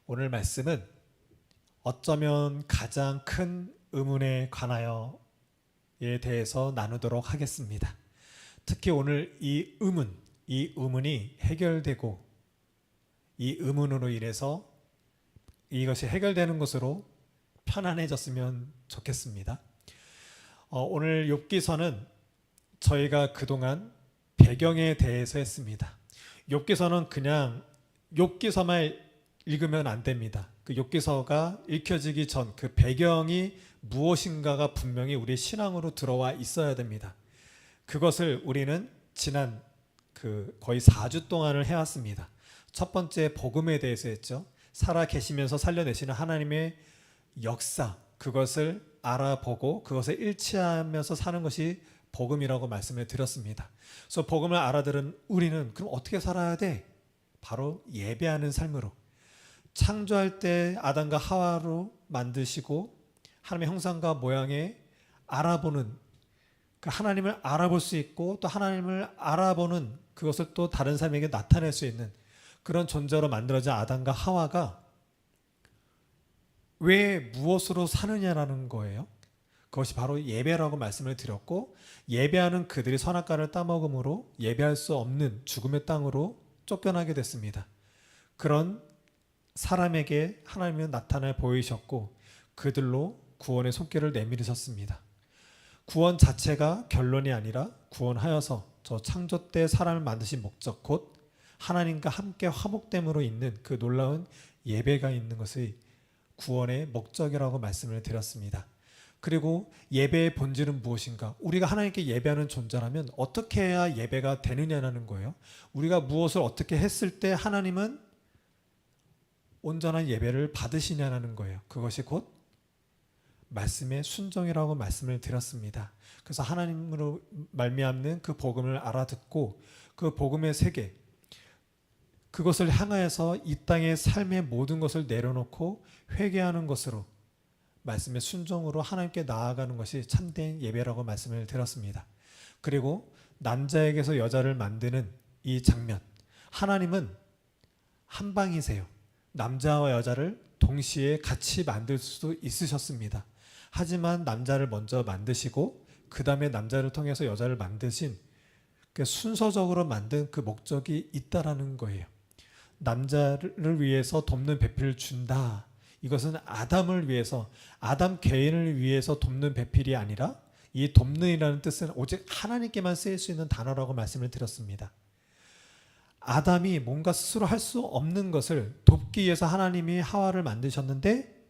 오늘 말씀은 어쩌면 가장 큰 의문에 관하여에 대해서 나누도록 하겠습니다. 특히 오늘 이 의문이 해결되고 이 의문으로 인해서 이것이 해결되는 것으로 편안해졌으면 좋겠습니다. 오늘 욥기서는 저희가 그동안 배경에 대해서 했습니다. 욥기서는 그냥 욥기서만 읽으면 안 됩니다. 그 욥기서가 읽혀지기 전 그 배경이 무엇인가가 분명히 우리 신앙으로 들어와 있어야 됩니다. 그것을 우리는 지난 거의 4주 동안을 해왔습니다. 첫 번째 복음에 대해서 했죠. 살아 계시면서 살려내시는 하나님의 역사, 그것을 알아보고 그것을 일치하면서 사는 것이 복음이라고 말씀을 드렸습니다. 그래서 복음을 알아들은 우리는 그럼 어떻게 살아야 돼? 바로 예배하는 삶으로. 창조할 때 아담과 하와로 만드시고 하나님의 형상과 모양에 알아보는, 그 하나님을 알아볼 수 있고 또 하나님을 알아보는 그것을 또 다른 사람에게 나타낼 수 있는 그런 존재로 만들어진 아담과 하와가 왜 무엇으로 사느냐라는 거예요. 그것이 바로 예배라고 말씀을 드렸고, 예배하는 그들이 선악과를 따먹음으로 예배할 수 없는 죽음의 땅으로 쫓겨나게 됐습니다. 그런 사람에게 하나님은 나타나 보이셨고 그들로 구원의 손길을 내밀으셨습니다. 구원 자체가 결론이 아니라 구원하여서 저 창조 때 사람을 만드신 목적, 곧 하나님과 함께 화목됨으로 있는 그 놀라운 예배가 있는 것이 구원의 목적이라고 말씀을 드렸습니다. 그리고 예배의 본질은 무엇인가? 우리가 하나님께 예배하는 존재라면 어떻게 해야 예배가 되느냐는 거예요. 우리가 무엇을 어떻게 했을 때 하나님은 온전한 예배를 받으시냐는 거예요. 그것이 곧 말씀의 순종이라고 말씀을 드렸습니다. 그래서 하나님으로 말미암는 그 복음을 알아듣고 그 복음의 세계, 그것을 향하여서 이 땅의 삶의 모든 것을 내려놓고 회개하는 것으로 말씀의 순종으로 하나님께 나아가는 것이 참된 예배라고 말씀을 드렸습니다. 그리고 남자에게서 여자를 만드는 이 장면, 하나님은 한 방이세요. 남자와 여자를 동시에 같이 만들 수도 있으셨습니다. 하지만 남자를 먼저 만드시고 그 다음에 남자를 통해서 여자를 만드신 그 순서적으로 만든 그 목적이 있다라는 거예요. 남자를 위해서 돕는 배필을 준다. 이것은 아담을 위해서, 아담 개인을 위해서 돕는 배필이 아니라 이 돕는이라는 뜻은 오직 하나님께만 쓰일 수 있는 단어라고 말씀을 드렸습니다. 아담이 뭔가 스스로 할 수 없는 것을 돕기 위해서 하나님이 하와를 만드셨는데,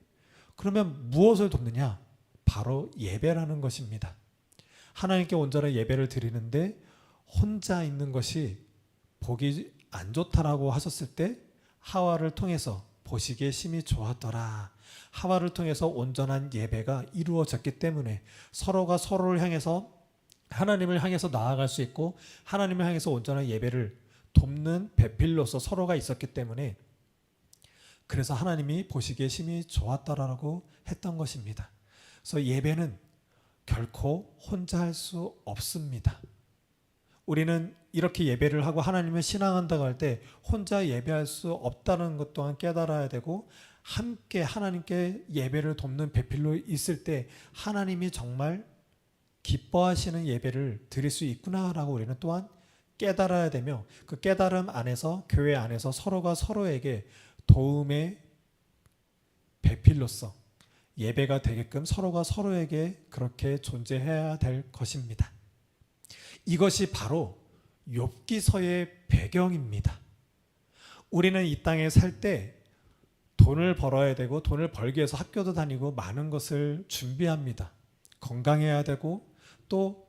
그러면 무엇을 돕느냐? 바로 예배라는 것입니다. 하나님께 온전한 예배를 드리는데 혼자 있는 것이 보기 안 좋다라고 하셨을 때 하와를 통해서 보시기에 심히 좋았더라. 하와를 통해서 온전한 예배가 이루어졌기 때문에 서로가 서로를 향해서 하나님을 향해서 나아갈 수 있고 하나님을 향해서 온전한 예배를 돕는 배필로서 서로가 있었기 때문에, 그래서 하나님이 보시기에 심히 좋았다라고 했던 것입니다. 그래서 예배는 결코 혼자 할 수 없습니다. 우리는 이렇게 예배를 하고 하나님을 신앙한다고 할 때 혼자 예배할 수 없다는 것 또한 깨달아야 되고, 함께 하나님께 예배를 돕는 배필로 있을 때 하나님이 정말 기뻐하시는 예배를 드릴 수 있구나라고 우리는 또한 깨달아야 되며, 그 깨달음 안에서 교회 안에서 서로가 서로에게 도움의 배필로서 예배가 되게끔 서로가 서로에게 그렇게 존재해야 될 것입니다. 이것이 바로 욥기서의 배경입니다. 우리는 이 땅에 살 때 돈을 벌어야 되고 돈을 벌기 위해서 학교도 다니고 많은 것을 준비합니다. 건강해야 되고 또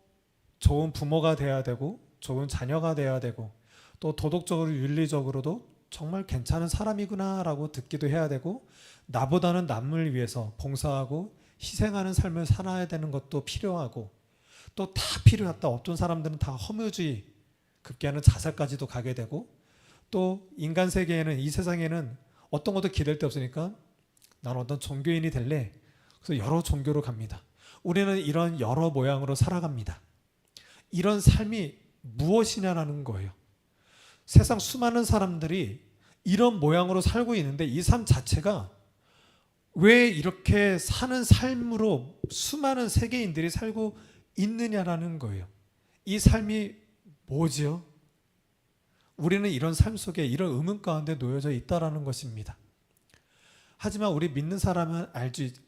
좋은 부모가 돼야 되고 좋은 자녀가 돼야 되고 또 도덕적으로 윤리적으로도 정말 괜찮은 사람이구나라고 듣기도 해야 되고, 나보다는 남을 위해서 봉사하고 희생하는 삶을 살아야 되는 것도 필요하고, 또 다 필요하다. 어떤 사람들은 다 허무주의 급기야는 자살까지도 가게 되고, 또 인간 세계에는, 이 세상에는 어떤 것도 기댈 데 없으니까 나는 어떤 종교인이 될래. 그래서 여러 종교로 갑니다. 우리는 이런 여러 모양으로 살아갑니다. 이런 삶이 무엇이냐라는 거예요. 세상 수많은 사람들이 이런 모양으로 살고 있는데 이 삶 자체가 왜 이렇게 사는 삶으로 수많은 세계인들이 살고 있느냐라는 거예요. 이 삶이 뭐지요? 우리는 이런 삶 속에 이런 의문 가운데 놓여져 있다라는 것입니다. 하지만 우리 믿는 사람은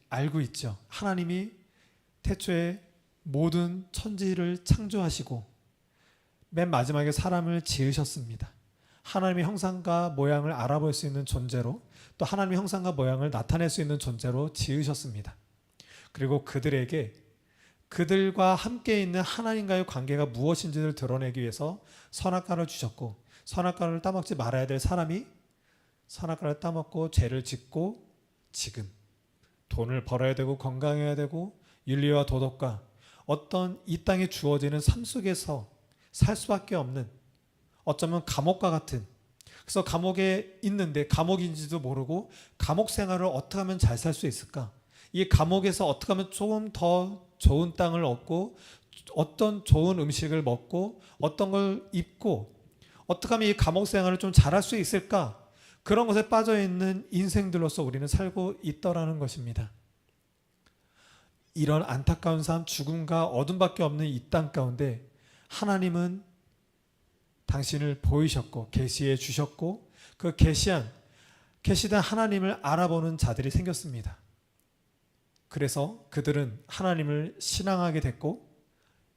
알고 있죠. 하나님이 태초에 모든 천지를 창조하시고 맨 마지막에 사람을 지으셨습니다. 하나님의 형상과 모양을 알아볼 수 있는 존재로, 또 하나님의 형상과 모양을 나타낼 수 있는 존재로 지으셨습니다. 그리고 그들에게 그들과 함께 있는 하나님과의 관계가 무엇인지를 드러내기 위해서 선악과를 주셨고, 선악과를 따먹지 말아야 될 사람이 선악과를 따먹고 죄를 짓고 지금 돈을 벌어야 되고 건강해야 되고 윤리와 도덕과 어떤 이 땅에 주어지는 삶 속에서 살 수밖에 없는, 어쩌면 감옥과 같은, 그래서 감옥에 있는데 감옥인지도 모르고 감옥 생활을 어떻게 하면 잘 살 수 있을까? 이 감옥에서 어떻게 하면 조금 더 좋은 땅을 얻고 어떤 좋은 음식을 먹고 어떤 걸 입고 어떻게 하면 이 감옥 생활을 좀 잘할 수 있을까? 그런 것에 빠져있는 인생들로서 우리는 살고 있더라는 것입니다. 이런 안타까운 삶, 죽음과 어둠밖에 없는 이 땅 가운데 하나님은 당신을 보이셨고 계시해 주셨고, 그 계시된 하나님을 알아보는 자들이 생겼습니다. 그래서 그들은 하나님을 신앙하게 됐고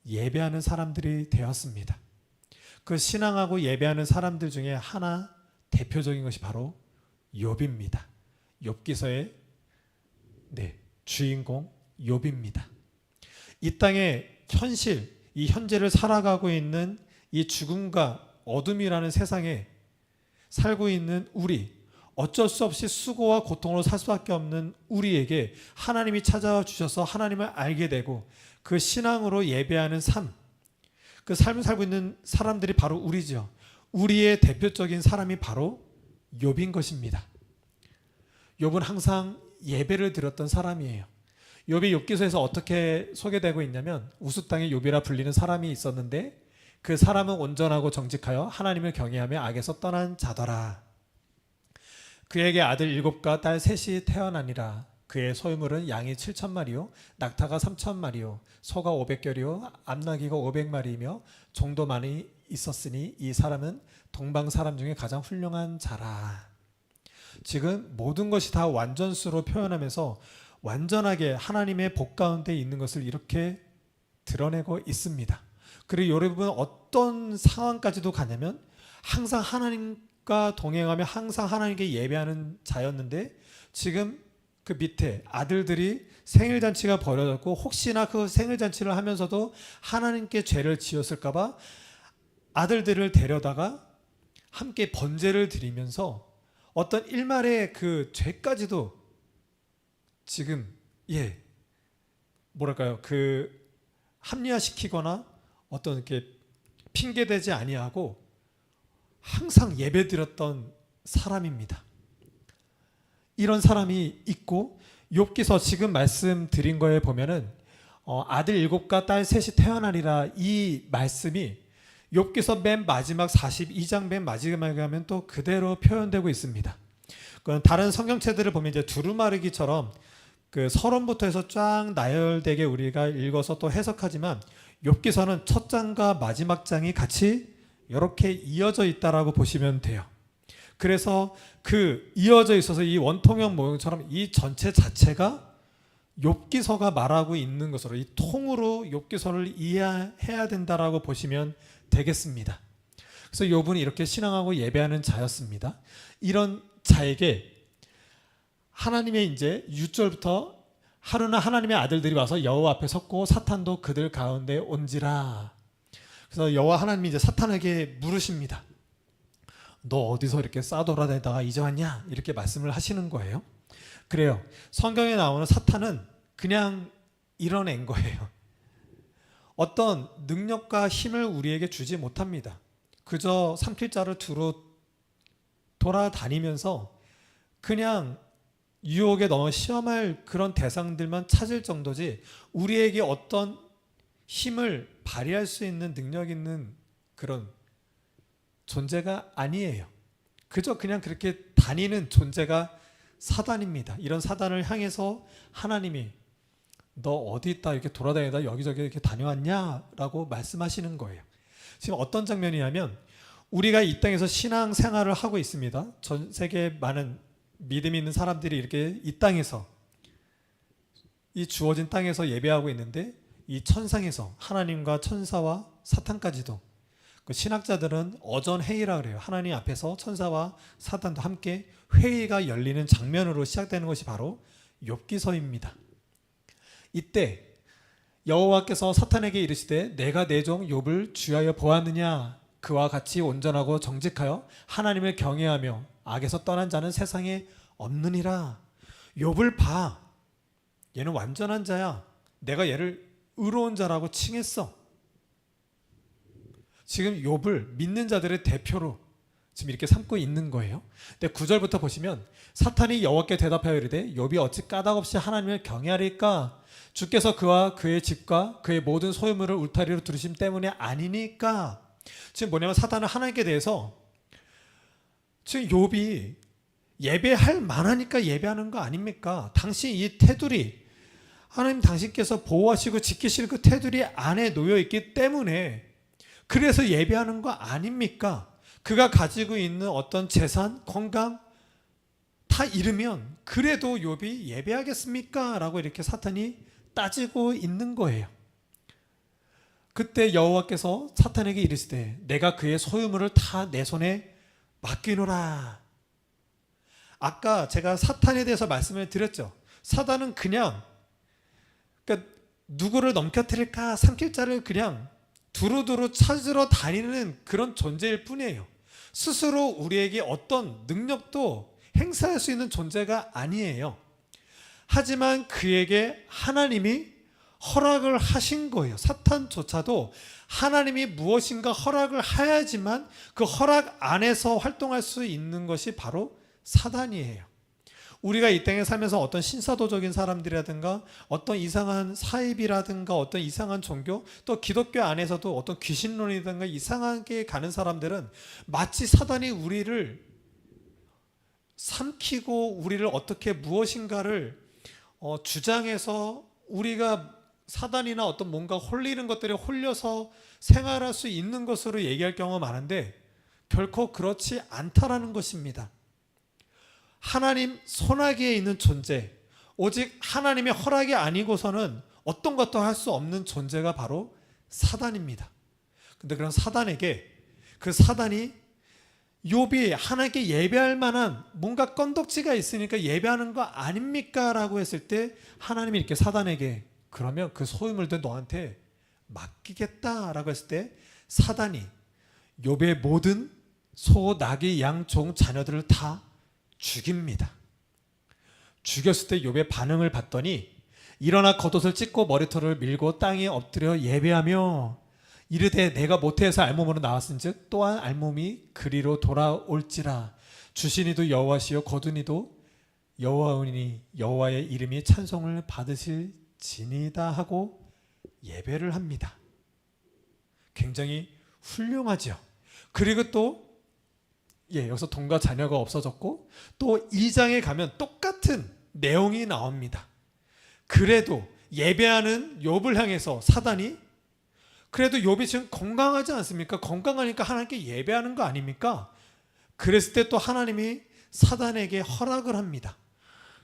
예배하는 사람들이 되었습니다. 그 신앙하고 예배하는 사람들 중에 하나 대표적인 것이 바로 욥입니다. 욥기서의 주인공 욥입니다. 이 땅의 현실, 이 현재를 살아가고 있는 이 죽음과 어둠이라는 세상에 살고 있는 우리, 어쩔 수 없이 수고와 고통으로 살 수밖에 없는 우리에게 하나님이 찾아와 주셔서 하나님을 알게 되고 그 신앙으로 예배하는 삶, 그 삶을 살고 있는 사람들이 바로 우리죠. 우리의 대표적인 사람이 바로 욥인 것입니다. 욥은 항상 예배를 드렸던 사람이에요. 욥이 욥기서에서 어떻게 소개되고 있냐면, 우스 땅의 욥이라 불리는 사람이 있었는데 그 사람은 온전하고 정직하여 하나님을 경외하며 악에서 떠난 자더라. 그에게 아들 7과 딸 3이 태어나니라. 그의 소유물은 양이 7,000마리요 낙타가 3,000마리요 소가 500결이요 암나귀가 500마리이며 종도 많이 있었으니 이 사람은 동방 사람 중에 가장 훌륭한 자라. 지금 모든 것이 다 완전수로 표현하면서 완전하게 하나님의 복 가운데 있는 것을 이렇게 드러내고 있습니다. 그리고 여러분 어떤 상황까지도 가냐면 항상 하나님과 동행하며 항상 하나님께 예배하는 자였는데, 지금 그 밑에 아들들이 생일잔치가 벌어졌고 혹시나 그 생일잔치를 하면서도 하나님께 죄를 지었을까봐 아들들을 데려다가 함께 번제를 드리면서 어떤 일말의 그 죄까지도 지금 그 합리화시키거나 어떤 이렇게 핑계대지 아니하고 항상 예배드렸던 사람입니다. 이런 사람이 있고, 욥기서 지금 말씀드린 거에 보면은 아들 7과 딸 3이 태어나리라, 이 말씀이 욥기서 맨 마지막 42장 맨 마지막에 가면 또 그대로 표현되고 있습니다. 다른 성경책들을 보면 이제 두루마리기처럼 그 서론부터 해서 쫙 나열되게 우리가 읽어서 또 해석하지만, 욥기서는 첫 장과 마지막 장이 같이 이렇게 이어져 있다라고 보시면 돼요. 그래서 그 이어져 있어서 이 원통형 모형처럼 이 전체 자체가 욥기서가 말하고 있는 것으로, 이 통으로 욥기서를 이해해야 된다라고 보시면 되겠습니다. 그래서 욥은 이렇게 신앙하고 예배하는 자였습니다. 이런 자에게 하나님의 이제 6절부터 하루나 하나님의 아들들이 와서 여호와 앞에 섰고 사탄도 그들 가운데 온지라. 그래서 여호와 하나님이 이제 사탄에게 물으십니다. 너 어디서 이렇게 싸돌아다니다가 이제 왔냐? 이렇게 말씀을 하시는 거예요. 그래요. 성경에 나오는 사탄은 그냥 이뤄낸 거예요. 어떤 능력과 힘을 우리에게 주지 못합니다. 그저 삼킬자를 두루 돌아다니면서 그냥 유혹에 너무 시험할 그런 대상들만 찾을 정도지 우리에게 어떤 힘을 발휘할 수 있는 능력 있는 그런 존재가 아니에요. 그저 그냥 그렇게 다니는 존재가 사단입니다. 이런 사단을 향해서 하나님이 너 어디 있다 이렇게 돌아다니다 여기저기 이렇게 다녀왔냐라고 말씀하시는 거예요. 지금 어떤 장면이냐면 우리가 이 땅에서 신앙 생활을 하고 있습니다. 전 세계 많은 믿음 있는 사람들이 이렇게 이 땅에서 이 주어진 땅에서 예배하고 있는데 이 천상에서 하나님과 천사와 사탄까지도 그 신학자들은 어전 회의라 그래요. 하나님 앞에서 천사와 사탄도 함께 회의가 열리는 장면으로 시작되는 것이 바로 욥기서입니다. 이때 여호와께서 사탄에게 이르시되 내가 내 종 욥을 주하여 보았느냐 그와 같이 온전하고 정직하여 하나님을 경외하며 악에서 떠난 자는 세상에 없느니라. 욥을 봐. 얘는 완전한 자야. 내가 얘를 의로운 자라고 칭했어. 지금 욥을 믿는 자들의 대표로 지금 이렇게 삼고 있는 거예요. 근데 9절부터 보시면 사탄이 여호와께 대답하여 이르되 욥이 어찌 까닭없이 하나님을 경외하리까? 주께서 그와 그의 집과 그의 모든 소유물을 울타리로 두르심 때문에 아니니까. 지금 뭐냐면 사탄은 하나님께 대해서 지금 욥이 예배할 만하니까 예배하는 거 아닙니까? 당신 이 테두리 하나님 당신께서 보호하시고 지키실 그 테두리 안에 놓여 있기 때문에 그래서 예배하는 거 아닙니까? 그가 가지고 있는 어떤 재산, 건강 다 잃으면 그래도 욥이 예배하겠습니까? 라고 이렇게 사탄이 따지고 있는 거예요. 그때 여호와께서 사탄에게 이르시되 내가 그의 소유물을 다 내 손에 맡기노라. 아까 제가 사탄에 대해서 말씀을 드렸죠. 사탄은 그냥 그러니까 누구를 넘겨뜨릴까 삼킬 자를 그냥 두루두루 찾으러 다니는 그런 존재일 뿐이에요. 스스로 우리에게 어떤 능력도 행사할 수 있는 존재가 아니에요. 하지만 그에게 하나님이 허락을 하신 거예요. 사탄조차도 하나님이 무엇인가 허락을 해야지만 그 허락 안에서 활동할 수 있는 것이 바로 사단이에요. 우리가 이 땅에 살면서 어떤 신사도적인 사람들이라든가 어떤 이상한 사입이라든가 어떤 이상한 종교 또 기독교 안에서도 어떤 귀신론이라든가 이상하게 가는 사람들은 마치 사단이 우리를 삼키고 우리를 어떻게 무엇인가를 주장해서 우리가 사단이나 어떤 뭔가 홀리는 것들에 홀려서 생활할 수 있는 것으로 얘기할 경우가 많은데 결코 그렇지 않다라는 것입니다. 하나님 손아귀에 있는 존재, 오직 하나님의 허락이 아니고서는 어떤 것도 할 수 없는 존재가 바로 사단입니다. 근데 그런 사단에게 그 사단이 욥이 하나님께 예배할 만한 뭔가 건덕지가 있으니까 예배하는 거 아닙니까? 라고 했을 때 하나님이 이렇게 사단에게 그러면 그 소유물들 너한테 맡기겠다라고 했을 때 사단이 욥의 모든 소, 나귀, 양, 종, 자녀들을 다 죽입니다. 죽였을 때 욥의 반응을 봤더니 일어나 겉옷을 찢고 머리털을 밀고 땅에 엎드려 예배하며 이르되 내가 모태에서 알몸으로 나왔은즉 또한 알몸이 그리로 돌아올지라. 주시니도 여호와시요 거두니도 여호와오니 여호와의 이름이 찬송을 받으실지니이다 하고 예배를 합니다. 굉장히 훌륭하죠. 그리고 또 여기서 돈과 자녀가 없어졌고 또 2장에 가면 똑같은 내용이 나옵니다. 그래도 예배하는 욥을 향해서 사단이 그래도 욥이 지금 건강하지 않습니까? 건강하니까 하나님께 예배하는 거 아닙니까? 그랬을 때 또 하나님이 사단에게 허락을 합니다.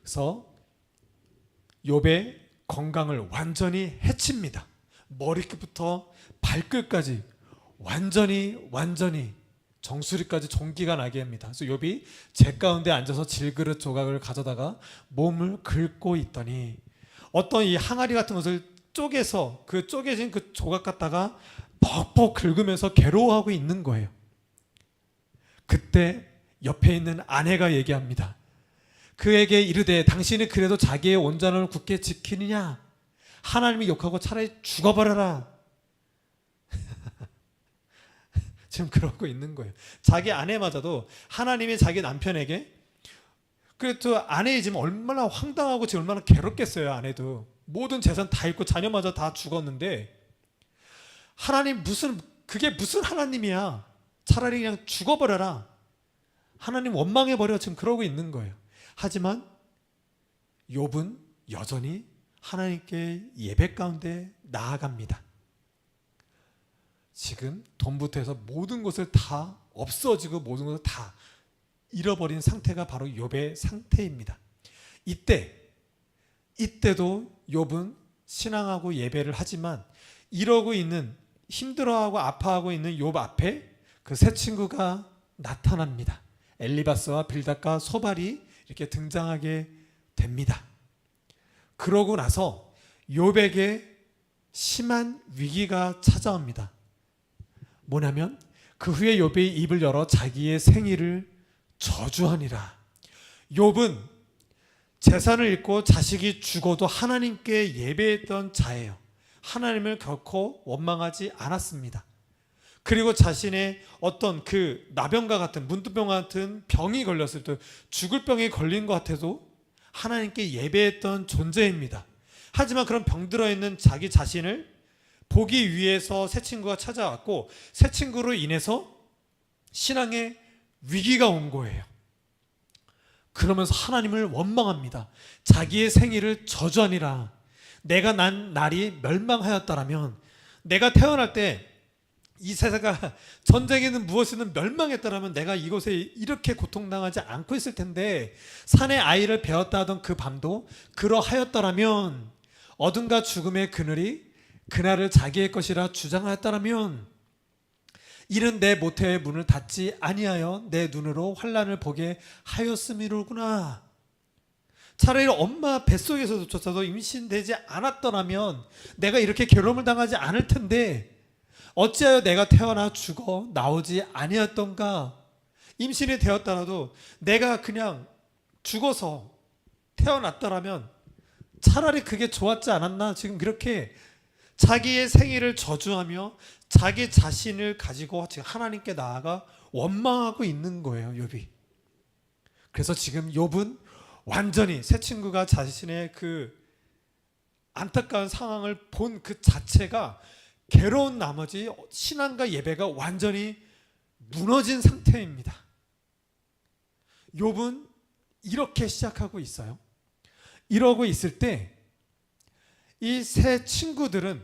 그래서 욥의 건강을 완전히 해칩니다. 머리끝부터 발끝까지 완전히 정수리까지 종기가 나게 합니다. 그래서 욥이 재 가운데 앉아서 질그릇 조각을 가져다가 몸을 긁고 있더니 어떤 이 항아리 같은 것을 쪼개서 그 쪼개진 그 조각 갖다가 벅벅 긁으면서 괴로워하고 있는 거예요. 그때 옆에 있는 아내가 얘기합니다. 그에게 이르되 당신이 그래도 자기의 온전을 굳게 지키느냐? 하나님이 욕하고 차라리 죽어버려라. 지금 그러고 있는 거예요. 자기 아내마저도 하나님이 자기 남편에게 그래도 아내이 지금 얼마나 황당하고 지금 얼마나 괴롭겠어요. 아내도 모든 재산 다 잃고 자녀마저 다 죽었는데 하나님 그게 무슨 하나님이야. 차라리 그냥 죽어버려라. 하나님 원망해버려 지금 그러고 있는 거예요. 하지만 욥은 여전히 하나님께 예배 가운데 나아갑니다. 지금 돈부터 해서 모든 것을 다 없어지고 모든 것을 다 잃어버린 상태가 바로 욥의 상태입니다. 이때도 욥은 신앙하고 예배를 하지만 이러고 있는, 힘들어하고 아파하고 있는 욥 앞에 그 세 친구가 나타납니다. 엘리바스와 빌닷과 소발이 이렇게 등장하게 됩니다. 그러고 나서 욥에게 심한 위기가 찾아옵니다. 뭐냐면 그 후에 욥이 입을 열어 자기의 생일을 저주하니라. 욥은 재산을 잃고 자식이 죽어도 하나님께 예배했던 자예요. 하나님을 결코 원망하지 않았습니다. 그리고 자신의 어떤 그 나병과 같은, 문두병 같은 병이 걸렸을 때, 죽을 병에 걸린 것 같아도 하나님께 예배했던 존재입니다. 하지만 그런 병들어 있는 자기 자신을 보기 위해서 새 친구가 찾아왔고, 새 친구로 인해서 신앙의 위기가 온 거예요. 그러면서 하나님을 원망합니다. 자기의 생일을 저주하니라. 내가 난 날이 멸망하였다라면, 내가 태어날 때 이 세상가 전쟁에는 무엇이든 멸망했다라면 내가 이곳에 이렇게 고통당하지 않고 있을 텐데, 산에 아이를 베었다 하던 그 밤도 그러하였다라면, 어둠과 죽음의 그늘이 그날을 자기의 것이라 주장하였다라면, 이는 내 모태의 문을 닫지 아니하여 내 눈으로 환난을 보게 하였음이로구나. 차라리 엄마 뱃속에서조차도 임신되지 않았더라면 내가 이렇게 괴로움을 당하지 않을 텐데, 어찌하여 내가 태어나 죽어 나오지 아니었던가. 임신이 되었더라도 내가 그냥 죽어서 태어났더라면 차라리 그게 좋았지 않았나. 지금 그렇게 자기의 생일을 저주하며 자기 자신을 가지고 지금 하나님께 나아가 원망하고 있는 거예요, 욥이. 그래서 지금 욥은 완전히 새 친구가 자신의 그 안타까운 상황을 본 그 자체가 괴로운 나머지 신앙과 예배가 완전히 무너진 상태입니다. 욥은 이렇게 시작하고 있어요. 이러고 있을 때 이 세 친구들은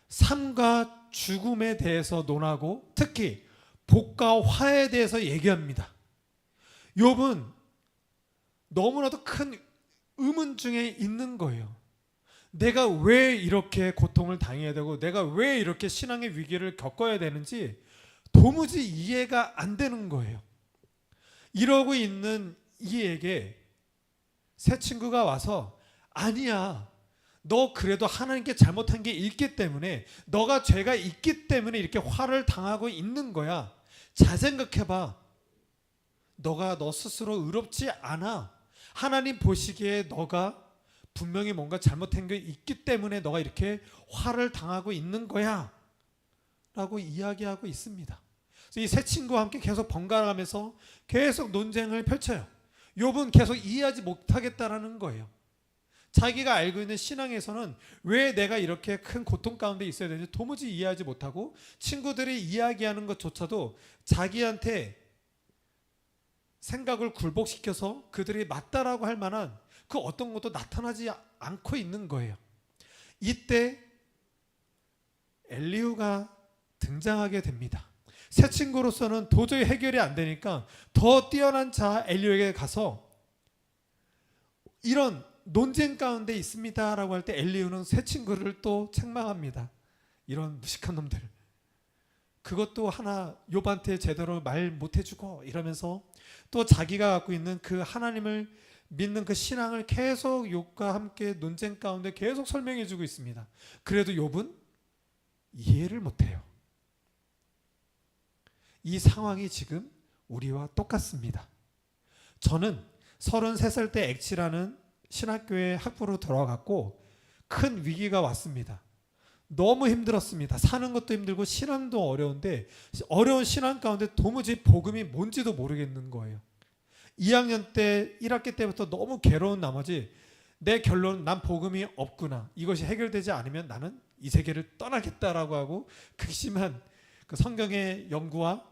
삶과 죽음에 대해서 논하고 특히 복과 화에 대해서 얘기합니다. 욥은 너무나도 큰 의문 중에 있는 거예요. 내가 왜 이렇게 고통을 당해야 되고 내가 왜 이렇게 신앙의 위기를 겪어야 되는지 도무지 이해가 안 되는 거예요. 이러고 있는 이에게 새 친구가 와서, 아니야, 너 그래도 하나님께 잘못한 게 있기 때문에, 너가 죄가 있기 때문에 이렇게 화를 당하고 있는 거야. 잘 생각해봐. 너가 너 스스로 의롭지 않아. 하나님 보시기에 너가 분명히 뭔가 잘못한 게 있기 때문에 너가 이렇게 화를 당하고 있는 거야 라고 이야기하고 있습니다. 이 세 친구와 함께 계속 번갈아가면서 계속 논쟁을 펼쳐요. 욥은 계속 이해하지 못하겠다라는 거예요. 자기가 알고 있는 신앙에서는 왜 내가 이렇게 큰 고통 가운데 있어야 되는지 도무지 이해하지 못하고, 친구들이 이야기하는 것조차도 자기한테 생각을 굴복시켜서 그들이 맞다라고 할 만한 그 어떤 것도 나타나지 않고 있는 거예요. 이때 엘리후가 등장하게 됩니다. 새 친구로서는 도저히 해결이 안 되니까 더 뛰어난 자 엘리후에게 가서 이런 논쟁 가운데 있습니다라고 할 때 엘리후는 새 친구를 또 책망합니다. 이런 무식한 놈들. 그것도 하나 욥한테 제대로 말 못해주고 이러면서 또 자기가 갖고 있는 그 하나님을 믿는 그 신앙을 계속 욥과 함께 논쟁 가운데 계속 설명해주고 있습니다. 그래도 욥은 이해를 못해요. 이 상황이 지금 우리와 똑같습니다. 저는 33살 때 액치라는 신학교에 학부로 들어갔고 큰 위기가 왔습니다. 너무 힘들었습니다. 사는 것도 힘들고 신앙도 어려운데, 어려운 신앙 가운데 도무지 복음이 뭔지도 모르겠는 거예요. 2학년 때 1학기 때부터 너무 괴로운 나머지 내 결론은 난 복음이 없구나. 이것이 해결되지 않으면 나는 이 세계를 떠나겠다라고 하고 극심한 그 성경의 연구와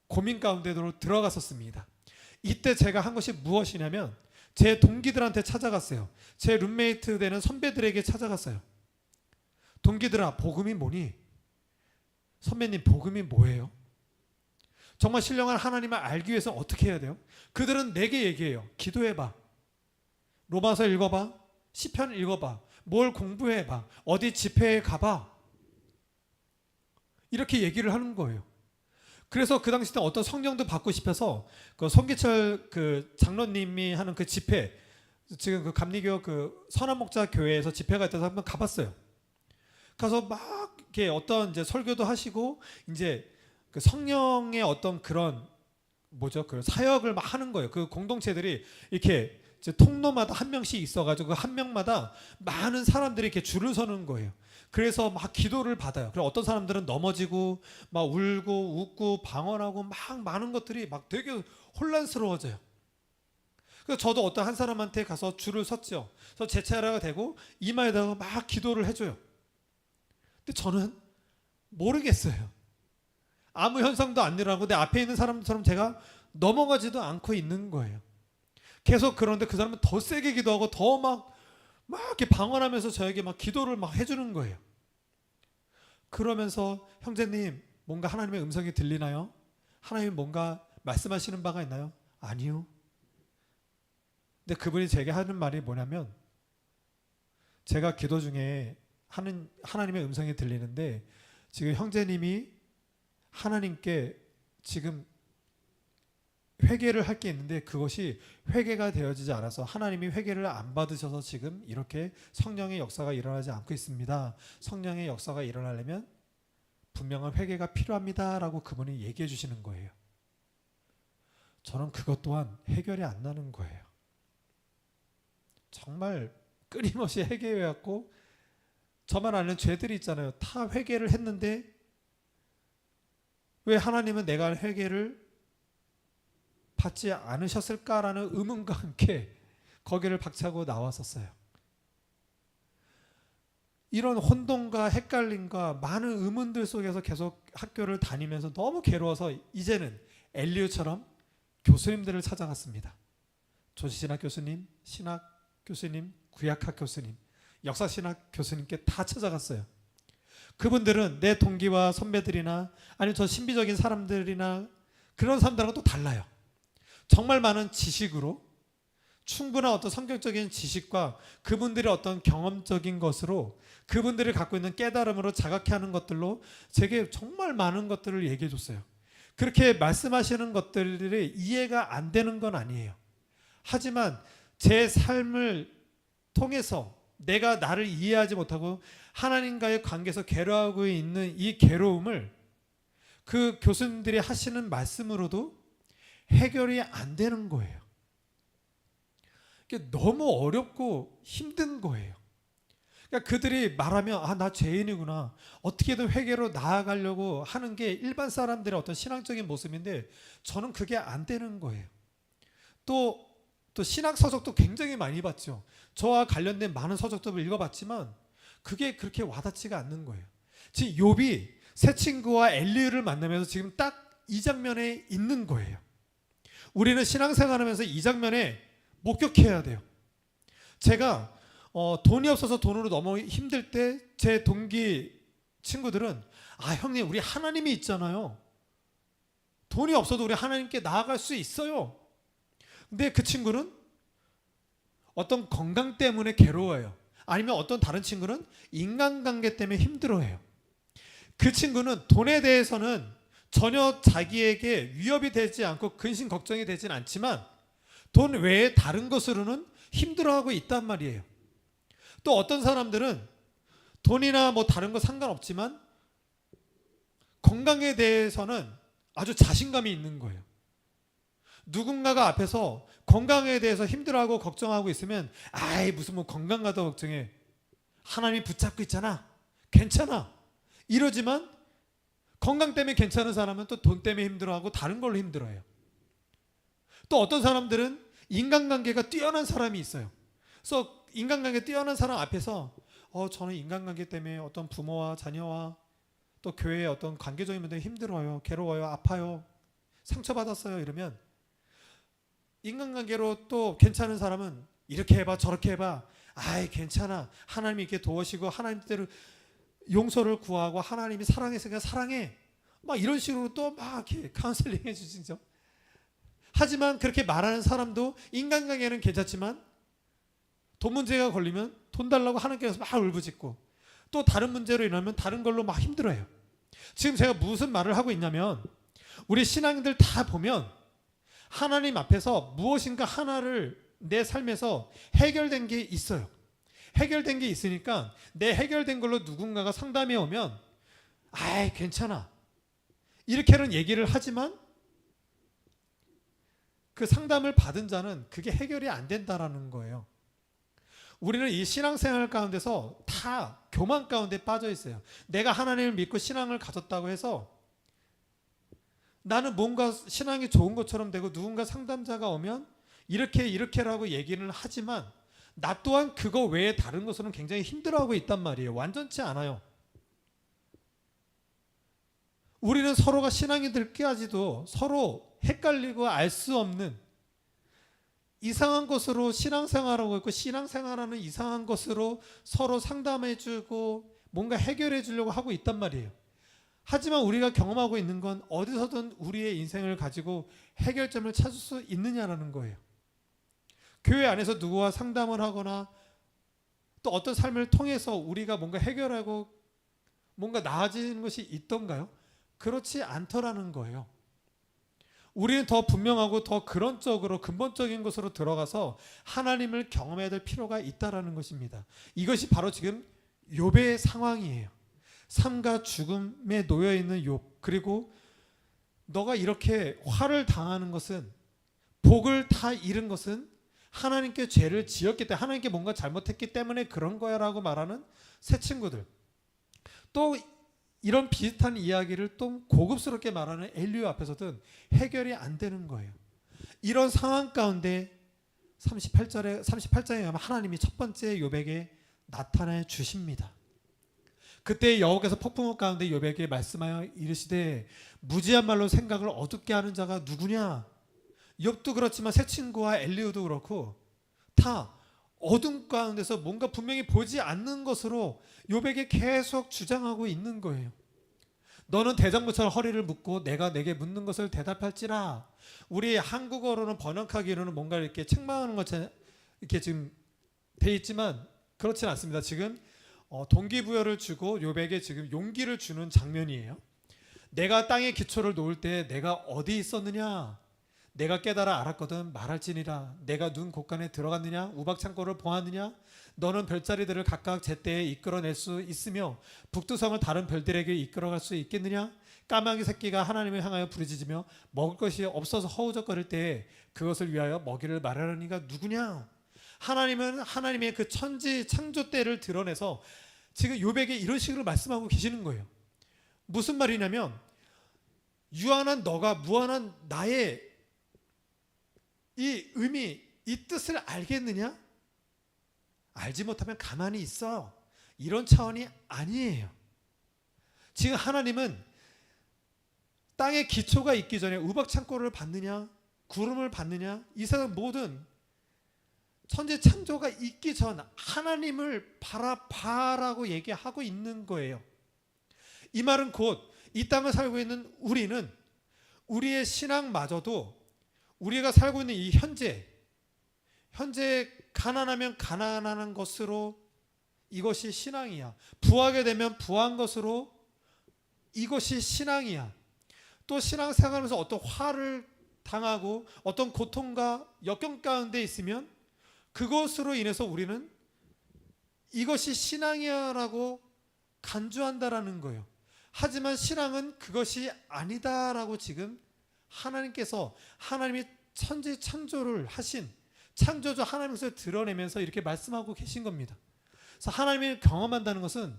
고민 가운데로 들어갔었습니다. 이때 제가 한 것이 무엇이냐면 제 동기들한테 찾아갔어요. 제 룸메이트 되는 선배들에게 찾아갔어요. 동기들아, 복음이 뭐니? 선배님, 복음이 뭐예요? 정말 신령한 하나님을 알기 위해서 어떻게 해야 돼요? 그들은 내게 얘기해요. 기도해봐. 로마서 읽어봐. 시편 읽어봐. 뭘 공부해봐. 어디 집회에 가봐. 이렇게 얘기를 하는 거예요. 그래서 그 당시 때 어떤 성령도 받고 싶어서 그 손기철 그 장로님이 하는 그 집회, 지금 그 감리교 그 선한목자 교회에서 집회가 있어서 한번 가봤어요. 가서 막 이렇게 어떤 이제 설교도 하시고 이제 그 성령의 어떤 그런 뭐죠? 그 사역을 막 하는 거예요. 그 공동체들이 이렇게 이제 통로마다 한 명씩 있어가지고 그 한 명마다 많은 사람들이 이렇게 줄을 서는 거예요. 그래서 막 기도를 받아요. 그리고 어떤 사람들은 넘어지고 막 울고 웃고 방언하고 막 많은 것들이 막 되게 혼란스러워져요. 그래서 저도 어떤 한 사람한테 가서 줄을 섰죠. 그래서 제 차례가 되고 이마에다가 막 기도를 해줘요. 근데 저는 모르겠어요. 아무 현상도 안 일어나고 내 앞에 있는 사람처럼 제가 넘어가지도 않고 있는 거예요. 계속 그런데 그 사람은 더 세게 기도하고 더 막 이렇게 방언하면서 저에게 막 기도를 막 해주는 거예요. 그러면서 형제님, 뭔가 하나님의 음성이 들리나요? 하나님 뭔가 말씀하시는 바가 있나요? 아니요. 근데 그분이 제게 하는 말이 뭐냐면, 제가 기도 중에 하나님의 음성이 들리는데 지금 형제님이 하나님께 지금 회개를 할 게 있는데 그것이 회개가 되어지지 않아서 하나님이 회개를 안 받으셔서 지금 이렇게 성령의 역사가 일어나지 않고 있습니다. 성령의 역사가 일어나려면 분명한 회개가 필요합니다 라고 그분이 얘기해 주시는 거예요. 저는 그것 또한 해결이 안 나는 거예요. 정말 끊임없이 회개해왔고 저만 아는 죄들이 있잖아요. 다 회개를 했는데 왜 하나님은 내가 회개를 받지 않으셨을까라는 의문과 함께 거기를 박차고 나왔었어요. 이런 혼돈과 헷갈림과 많은 의문들 속에서 계속 학교를 다니면서 너무 괴로워서 이제는 엘리우처럼 교수님들을 찾아갔습니다. 조지신학 교수님, 신학 교수님, 구약학 교수님, 역사신학 교수님께 다 찾아갔어요. 그분들은 내 동기와 선배들이나 아니면 저 신비적인 사람들이나 그런 사람들하고 또 달라요. 정말 많은 지식으로 충분한 어떤 성경적인 지식과 그분들의 어떤 경험적인 것으로 그분들이 갖고 있는 깨달음으로 자각해 하는 것들로 제게 정말 많은 것들을 얘기해 줬어요. 그렇게 말씀하시는 것들이 이해가 안 되는 건 아니에요. 하지만 제 삶을 통해서 내가 나를 이해하지 못하고 하나님과의 관계에서 괴로워하고 있는 이 괴로움을 그 교수님들이 하시는 말씀으로도 해결이 안 되는 거예요. 이게 너무 어렵고 힘든 거예요. 그러니까 그들이 말하면 아, 나 죄인이구나. 어떻게든 회개로 나아가려고 하는 게 일반 사람들의 어떤 신앙적인 모습인데 저는 그게 안 되는 거예요. 또 신학 서적도 굉장히 많이 봤죠. 저와 관련된 많은 서적들을 읽어봤지만 그게 그렇게 와닿지가 않는 거예요. 지금 욥이 새 친구와 엘리후를 만나면서 지금 딱 이 장면에 있는 거예요. 우리는 신앙생활하면서 이 장면에 목격해야 돼요. 제가 돈이 없어서 돈으로 너무 힘들 때 제 동기 친구들은 아 형님 우리 하나님이 있잖아요. 돈이 없어도 우리 하나님께 나아갈 수 있어요. 근데 그 친구는 어떤 건강 때문에 괴로워해요. 아니면 어떤 다른 친구는 인간관계 때문에 힘들어해요. 그 친구는 돈에 대해서는 전혀 자기에게 위협이 되지 않고 근심 걱정이 되진 않지만 돈 외에 다른 것으로는 힘들어하고 있단 말이에요. 또 어떤 사람들은 돈이나 뭐 다른 거 상관없지만 건강에 대해서는 아주 자신감이 있는 거예요. 누군가가 앞에서 건강에 대해서 힘들어하고 걱정하고 있으면 아이 무슨 뭐 건강가도 걱정해. 하나님이 붙잡고 있잖아. 괜찮아. 이러지만 건강 때문에 괜찮은 사람은 또 돈 때문에 힘들어하고 다른 걸로 힘들어해요. 또 어떤 사람들은 인간관계가 뛰어난 사람이 있어요. 그래서 인간관계 뛰어난 사람 앞에서 저는 인간관계 때문에 어떤 부모와 자녀와 또 교회의 어떤 관계적인 문제에 힘들어요. 괴로워요. 아파요. 상처받았어요. 이러면 인간관계로 또 괜찮은 사람은 이렇게 해봐 저렇게 해봐, 아이 괜찮아, 하나님이 이렇게 도우시고 하나님대로 용서를 구하고 하나님이 사랑했으니까 사랑해, 막 이런 식으로 또 막 이렇게 카운셀링 해주시죠. 하지만 그렇게 말하는 사람도 인간관계는 괜찮지만 돈 문제가 걸리면 돈 달라고 하나님께서 막 울부짖고, 또 다른 문제로 인하면 다른 걸로 막 힘들어요. 지금 제가 무슨 말을 하고 있냐면, 우리 신앙인들 다 보면 하나님 앞에서 무엇인가 하나를 내 삶에서 해결된 게 있어요. 해결된 게 있으니까 내 해결된 걸로 누군가가 상담해 오면 아이 괜찮아 이렇게는 얘기를 하지만, 그 상담을 받은 자는 그게 해결이 안 된다라는 거예요. 우리는 이 신앙생활 가운데서 다 교만 가운데 빠져 있어요. 내가 하나님을 믿고 신앙을 가졌다고 해서 나는 뭔가 신앙이 좋은 것처럼 되고, 누군가 상담자가 오면 이렇게라고 얘기는 하지만 나 또한 그거 외에 다른 것으로는 굉장히 힘들어하고 있단 말이에요. 완전치 않아요. 우리는 서로가 신앙인들까지도 서로 헷갈리고 알 수 없는 이상한 것으로 신앙생활하고 있고, 신앙생활하는 이상한 것으로 서로 상담해주고 뭔가 해결해 주려고 하고 있단 말이에요. 하지만 우리가 경험하고 있는 건 어디서든 우리의 인생을 가지고 해결점을 찾을 수 있느냐라는 거예요. 교회 안에서 누구와 상담을 하거나 또 어떤 삶을 통해서 우리가 뭔가 해결하고 뭔가 나아지는 것이 있던가요? 그렇지 않더라는 거예요. 우리는 더 분명하고 더 그런 쪽으로 근본적인 것으로 들어가서 하나님을 경험해야 될 필요가 있다라는 것입니다. 이것이 바로 지금 욥의 상황이에요. 삶과 죽음에 놓여 있는 욥, 그리고 너가 이렇게 화를 당하는 것은, 복을 다 잃은 것은 하나님께 죄를 지었기 때문에, 하나님께 뭔가 잘못했기 때문에 그런 거야 라고 말하는 새 친구들, 또 이런 비슷한 이야기를 또 고급스럽게 말하는 엘리오 앞에서든 해결이 안 되는 거예요. 이런 상황 가운데 38장에 가면 하나님이 첫 번째 욥에게 나타내 주십니다. 그때 여호와께서 폭풍우 가운데 욥에게 말씀하여 이르시되 무지한 말로 생각을 어둡게 하는 자가 누구냐. 욥도 그렇지만 새 친구와 엘리오도 그렇고 다 어둠 가운데서 뭔가 분명히 보지 않는 것으로 욥에게 계속 주장하고 있는 거예요. 너는 대장부처럼 허리를 묶고 내가 내게 묻는 것을 대답할지라. 우리 한국어로는 번역하기로는 뭔가 이렇게 책망하는 것처럼 이렇게 지금 돼 있지만 그렇진 않습니다. 지금 동기부여를 주고 욥에게 지금 용기를 주는 장면이에요. 내가 땅에 기초를 놓을 때 내가 어디 있었느냐. 내가 깨달아 알았거든 말할지니라. 내가 눈 곳간에 들어갔느냐. 우박창고를 보았느냐. 너는 별자리들을 각각 제때에 이끌어낼 수 있으며 북두성을 다른 별들에게 이끌어갈 수 있겠느냐. 까마귀 새끼가 하나님을 향하여 부르짖으며 먹을 것이 없어서 허우적거릴 때에 그것을 위하여 먹이를 마련하는 이가 누구냐. 하나님은 하나님의 그 천지 창조 때를 드러내서 지금 욥에게 이런 식으로 말씀하고 계시는 거예요. 무슨 말이냐면 유한한 너가 무한한 나의 이 의미, 이 뜻을 알겠느냐? 알지 못하면 가만히 있어. 이런 차원이 아니에요. 지금 하나님은 땅에 기초가 있기 전에 우박창고를 받느냐, 구름을 받느냐, 이 세상 모든 천지 창조가 있기 전 하나님을 바라봐라고 얘기하고 있는 거예요. 이 말은 곧 이 땅을 살고 있는 우리는 우리의 신앙마저도 우리가 살고 있는 이 현재 가난하면 가난한 것으로 이것이 신앙이야. 부하게 되면 부한 것으로 이것이 신앙이야. 또 신앙생활하면서 어떤 화를 당하고 어떤 고통과 역경 가운데 있으면 그것으로 인해서 우리는 이것이 신앙이야라고 간주한다라는 거예요. 하지만 신앙은 그것이 아니다라고 지금 하나님께서 하나님이 천지 창조를 하신 창조주 하나님께서 드러내면서 이렇게 말씀하고 계신 겁니다. 그래서 하나님을 경험한다는 것은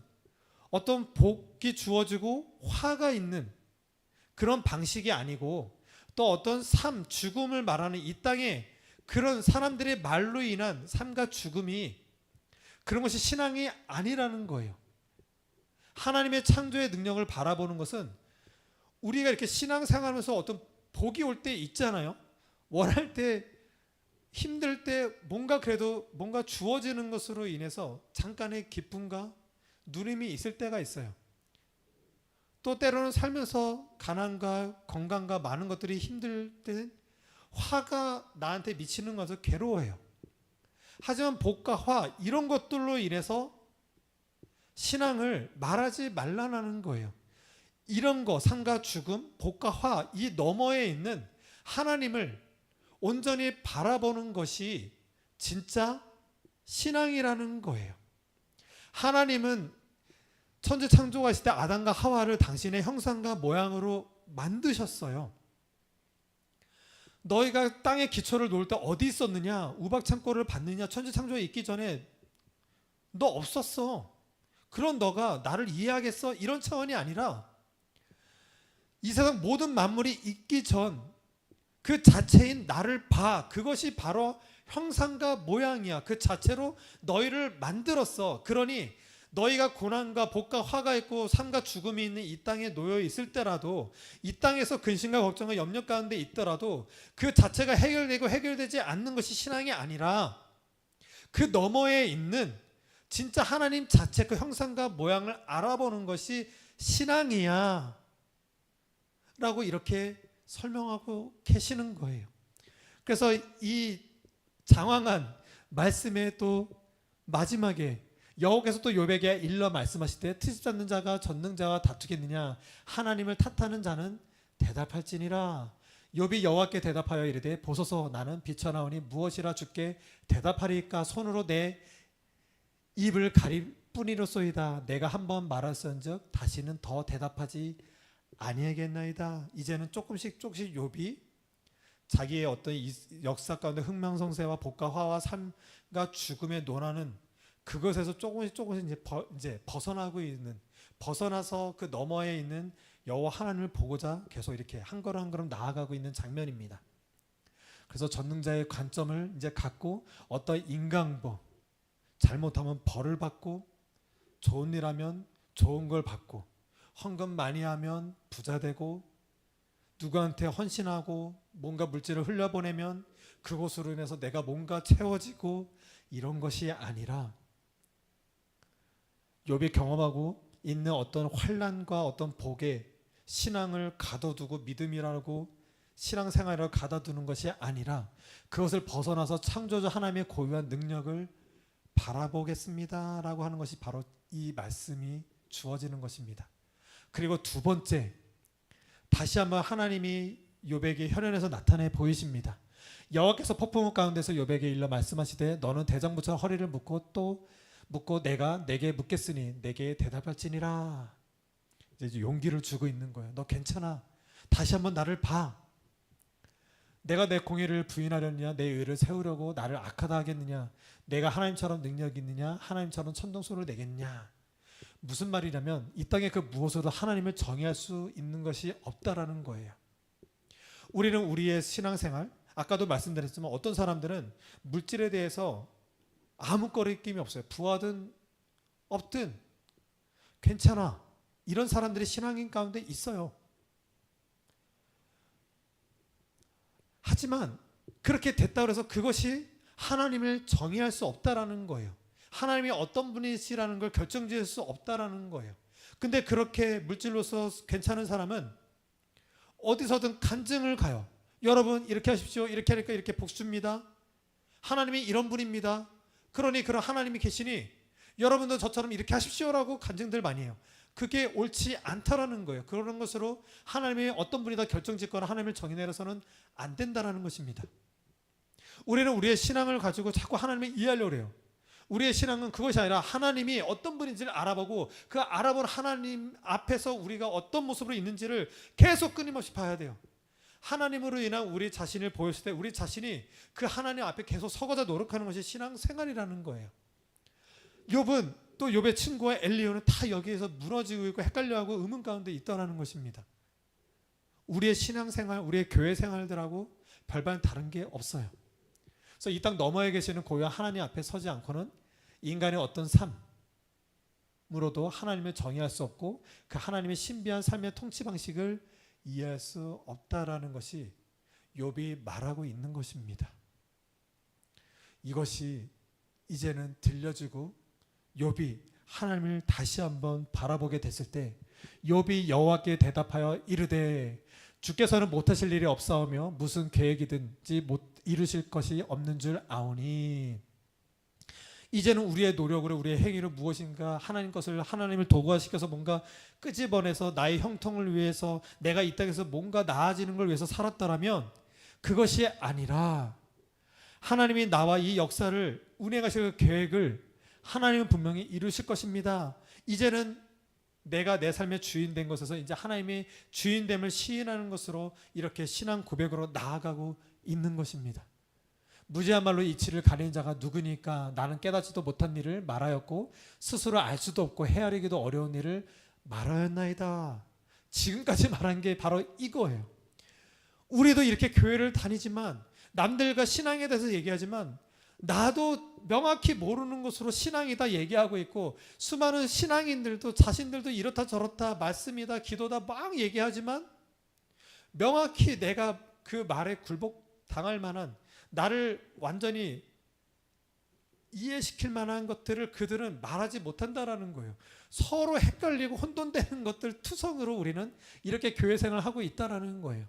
어떤 복이 주어지고 화가 있는 그런 방식이 아니고, 또 어떤 삶, 죽음을 말하는 이 땅에 그런 사람들의 말로 인한 삶과 죽음이 그런 것이 신앙이 아니라는 거예요. 하나님의 창조의 능력을 바라보는 것은 우리가 이렇게 신앙생활하면서 어떤 복이 올 때 있잖아요. 원할 때 힘들 때 뭔가 그래도 뭔가 주어지는 것으로 인해서 잠깐의 기쁨과 누림이 있을 때가 있어요. 또 때로는 살면서 가난과 건강과 많은 것들이 힘들 때 화가 나한테 미치는 것을 괴로워해요. 하지만 복과 화 이런 것들로 인해서 신앙을 말하지 말라는 거예요. 이런 거, 삶과 죽음, 복과 화 이 너머에 있는 하나님을 온전히 바라보는 것이 진짜 신앙이라는 거예요. 하나님은 천지 창조하실 때 아담과 하와를 당신의 형상과 모양으로 만드셨어요. 너희가 땅의 기초를 놓을 때 어디 있었느냐? 우박 창고를 봤느냐? 천지 창조에 있기 전에 너 없었어. 그런 너가 나를 이해하겠어? 이런 차원이 아니라 이 세상 모든 만물이 있기 전 그 자체인 나를 봐. 그것이 바로 형상과 모양이야. 그 자체로 너희를 만들었어. 그러니 너희가 고난과 복과 화가 있고 삶과 죽음이 있는 이 땅에 놓여 있을 때라도, 이 땅에서 근심과 걱정과 염려 가운데 있더라도 그 자체가 해결되고 해결되지 않는 것이 신앙이 아니라 그 너머에 있는 진짜 하나님 자체 그 형상과 모양을 알아보는 것이 신앙이야 라고 이렇게 설명하고 계시는 거예요. 그래서 이 장황한 말씀의 또 마지막에 여호와께서 또 욥에게 일러 말씀하실 때 트집 잡는 자가 전능자와 다투겠느냐? 하나님을 탓하는 자는 대답할지니라. 욥이 여호와께 대답하여 이르되 보소서 나는 비천하오니 무엇이라 주께 대답하리까? 손으로 내 입을 가릴 뿐이로소이다. 내가 한번 말할선즉 다시는 더 대답하지 아니하겠나이다. 이제는 조금씩 욥이 자기의 어떤 역사 가운데 흥망성쇠와 복과 화와 삶과 죽음의 논하는 그것에서 조금씩 이제 벗어나서 그 너머에 있는 여호와 하나님을 보고자 계속 이렇게 한 걸음 한 걸음 나아가고 있는 장면입니다. 그래서 전능자의 관점을 이제 갖고 어떤 인간보, 잘못하면 벌을 받고 좋은 일 하면 좋은 걸 받고 헌금 많이 하면 부자 되고 누구한테 헌신하고 뭔가 물질을 흘려보내면 그것으로 인해서 내가 뭔가 채워지고 이런 것이 아니라 욥이 경험하고 있는 어떤 환난과 어떤 복에 신앙을 가둬두고 믿음이라고 신앙생활을 가둬두는 것이 아니라 그것을 벗어나서 창조주 하나님의 고유한 능력을 바라보겠습니다 라고 하는 것이 바로 이 말씀이 주어지는 것입니다. 그리고 두 번째, 다시 한번 하나님이 욥에게 현현에서 나타내 보이십니다. 여호와께서 폭풍우 가운데서 욥에게 일러 말씀하시되 너는 대장부처럼 허리를 묶고 또 묻고 내가 내게 묻겠으니 내게 대답할지니라. 이제 용기를 주고 있는 거예요. 너 괜찮아. 다시 한번 나를 봐. 내가 내 공의를 부인하려느냐? 내 의를 세우려고 나를 악하다 하겠느냐? 내가 하나님처럼 능력이 있느냐? 하나님처럼 천둥소를 내겠냐? 무슨 말이냐면 이 땅에 그 무엇으로도 하나님을 정의할 수 있는 것이 없다라는 거예요. 우리는 우리의 신앙생활, 아까도 말씀드렸지만 어떤 사람들은 물질에 대해서 아무 거리낌이 없어요. 부하든 없든 괜찮아. 이런 사람들이 신앙인 가운데 있어요. 하지만 그렇게 됐다고 해서 그것이 하나님을 정의할 수 없다라는 거예요. 하나님이 어떤 분이시라는 걸 결정지을 수 없다라는 거예요. 근데 그렇게 물질로서 괜찮은 사람은 어디서든 간증을 가요. 여러분 이렇게 하십시오. 이렇게 하니까 이렇게 복 줍니다. 하나님이 이런 분입니다. 그러니 그런 하나님이 계시니 여러분도 저처럼 이렇게 하십시오라고 간증들 많이 해요. 그게 옳지 않다라는 거예요. 그런 것으로 하나님이 어떤 분이다 결정짓거나 하나님을 정의내려서는 안 된다라는 것입니다. 우리는 우리의 신앙을 가지고 자꾸 하나님을 이해하려고 해요. 우리의 신앙은 그것이 아니라 하나님이 어떤 분인지를 알아보고 그 알아본 하나님 앞에서 우리가 어떤 모습으로 있는지를 계속 끊임없이 봐야 돼요. 하나님으로 인한 우리 자신을 보였을 때 우리 자신이 그 하나님 앞에 계속 서고자 노력하는 것이 신앙생활이라는 거예요. 욥은 또 욥의 친구와 엘리야는 다 여기에서 무너지고 있고 헷갈려하고 의문 가운데 있더라는 것입니다. 우리의 신앙생활, 우리의 교회 생활들하고 별반 다른 게 없어요. 그래서 이 땅 너머에 계시는 고유한 하나님 앞에 서지 않고는 인간의 어떤 삶으로도 하나님을 정의할 수 없고 그 하나님의 신비한 삶의 통치 방식을 이해할 수 없다라는 것이 욥이 말하고 있는 것입니다. 이것이 이제는 들려지고 욥이 하나님을 다시 한번 바라보게 됐을 때 욥이 여호와께 대답하여 이르되 주께서는 못하실 일이 없사오며 무슨 계획이든지 못 이루실 것이 없는 줄 아오니 이제는 우리의 노력으로 우리의 행위로 무엇인가 하나님 것을 하나님을 도구화시켜서 뭔가 끄집어내서 나의 형통을 위해서 내가 이 땅에서 뭔가 나아지는 걸 위해서 살았더라면 그것이 아니라 하나님이 나와 이 역사를 운행하실 계획을 하나님은 분명히 이루실 것입니다. 이제는 내가 내 삶의 주인 된 것에서 이제 하나님의 주인됨을 시인하는 것으로 이렇게 신앙 고백으로 나아가고 있는 것입니다. 무지한 말로 이치를 가리는 자가 누구니까 나는 깨닫지도 못한 일을 말하였고 스스로 알 수도 없고 헤아리기도 어려운 일을 말하였나이다. 지금까지 말한 게 바로 이거예요. 우리도 이렇게 교회를 다니지만 남들과 신앙에 대해서 얘기하지만 나도 명확히 모르는 것으로 신앙이다 얘기하고 있고 수많은 신앙인들도 자신들도 이렇다 저렇다 말씀이다 기도다 막 얘기하지만 명확히 내가 그 말에 굴복당할 만한 나를 완전히 이해시킬 만한 것들을 그들은 말하지 못한다라는 거예요. 서로 헷갈리고 혼돈되는 것들 투성으로 우리는 이렇게 교회 생활을 하고 있다라는 거예요.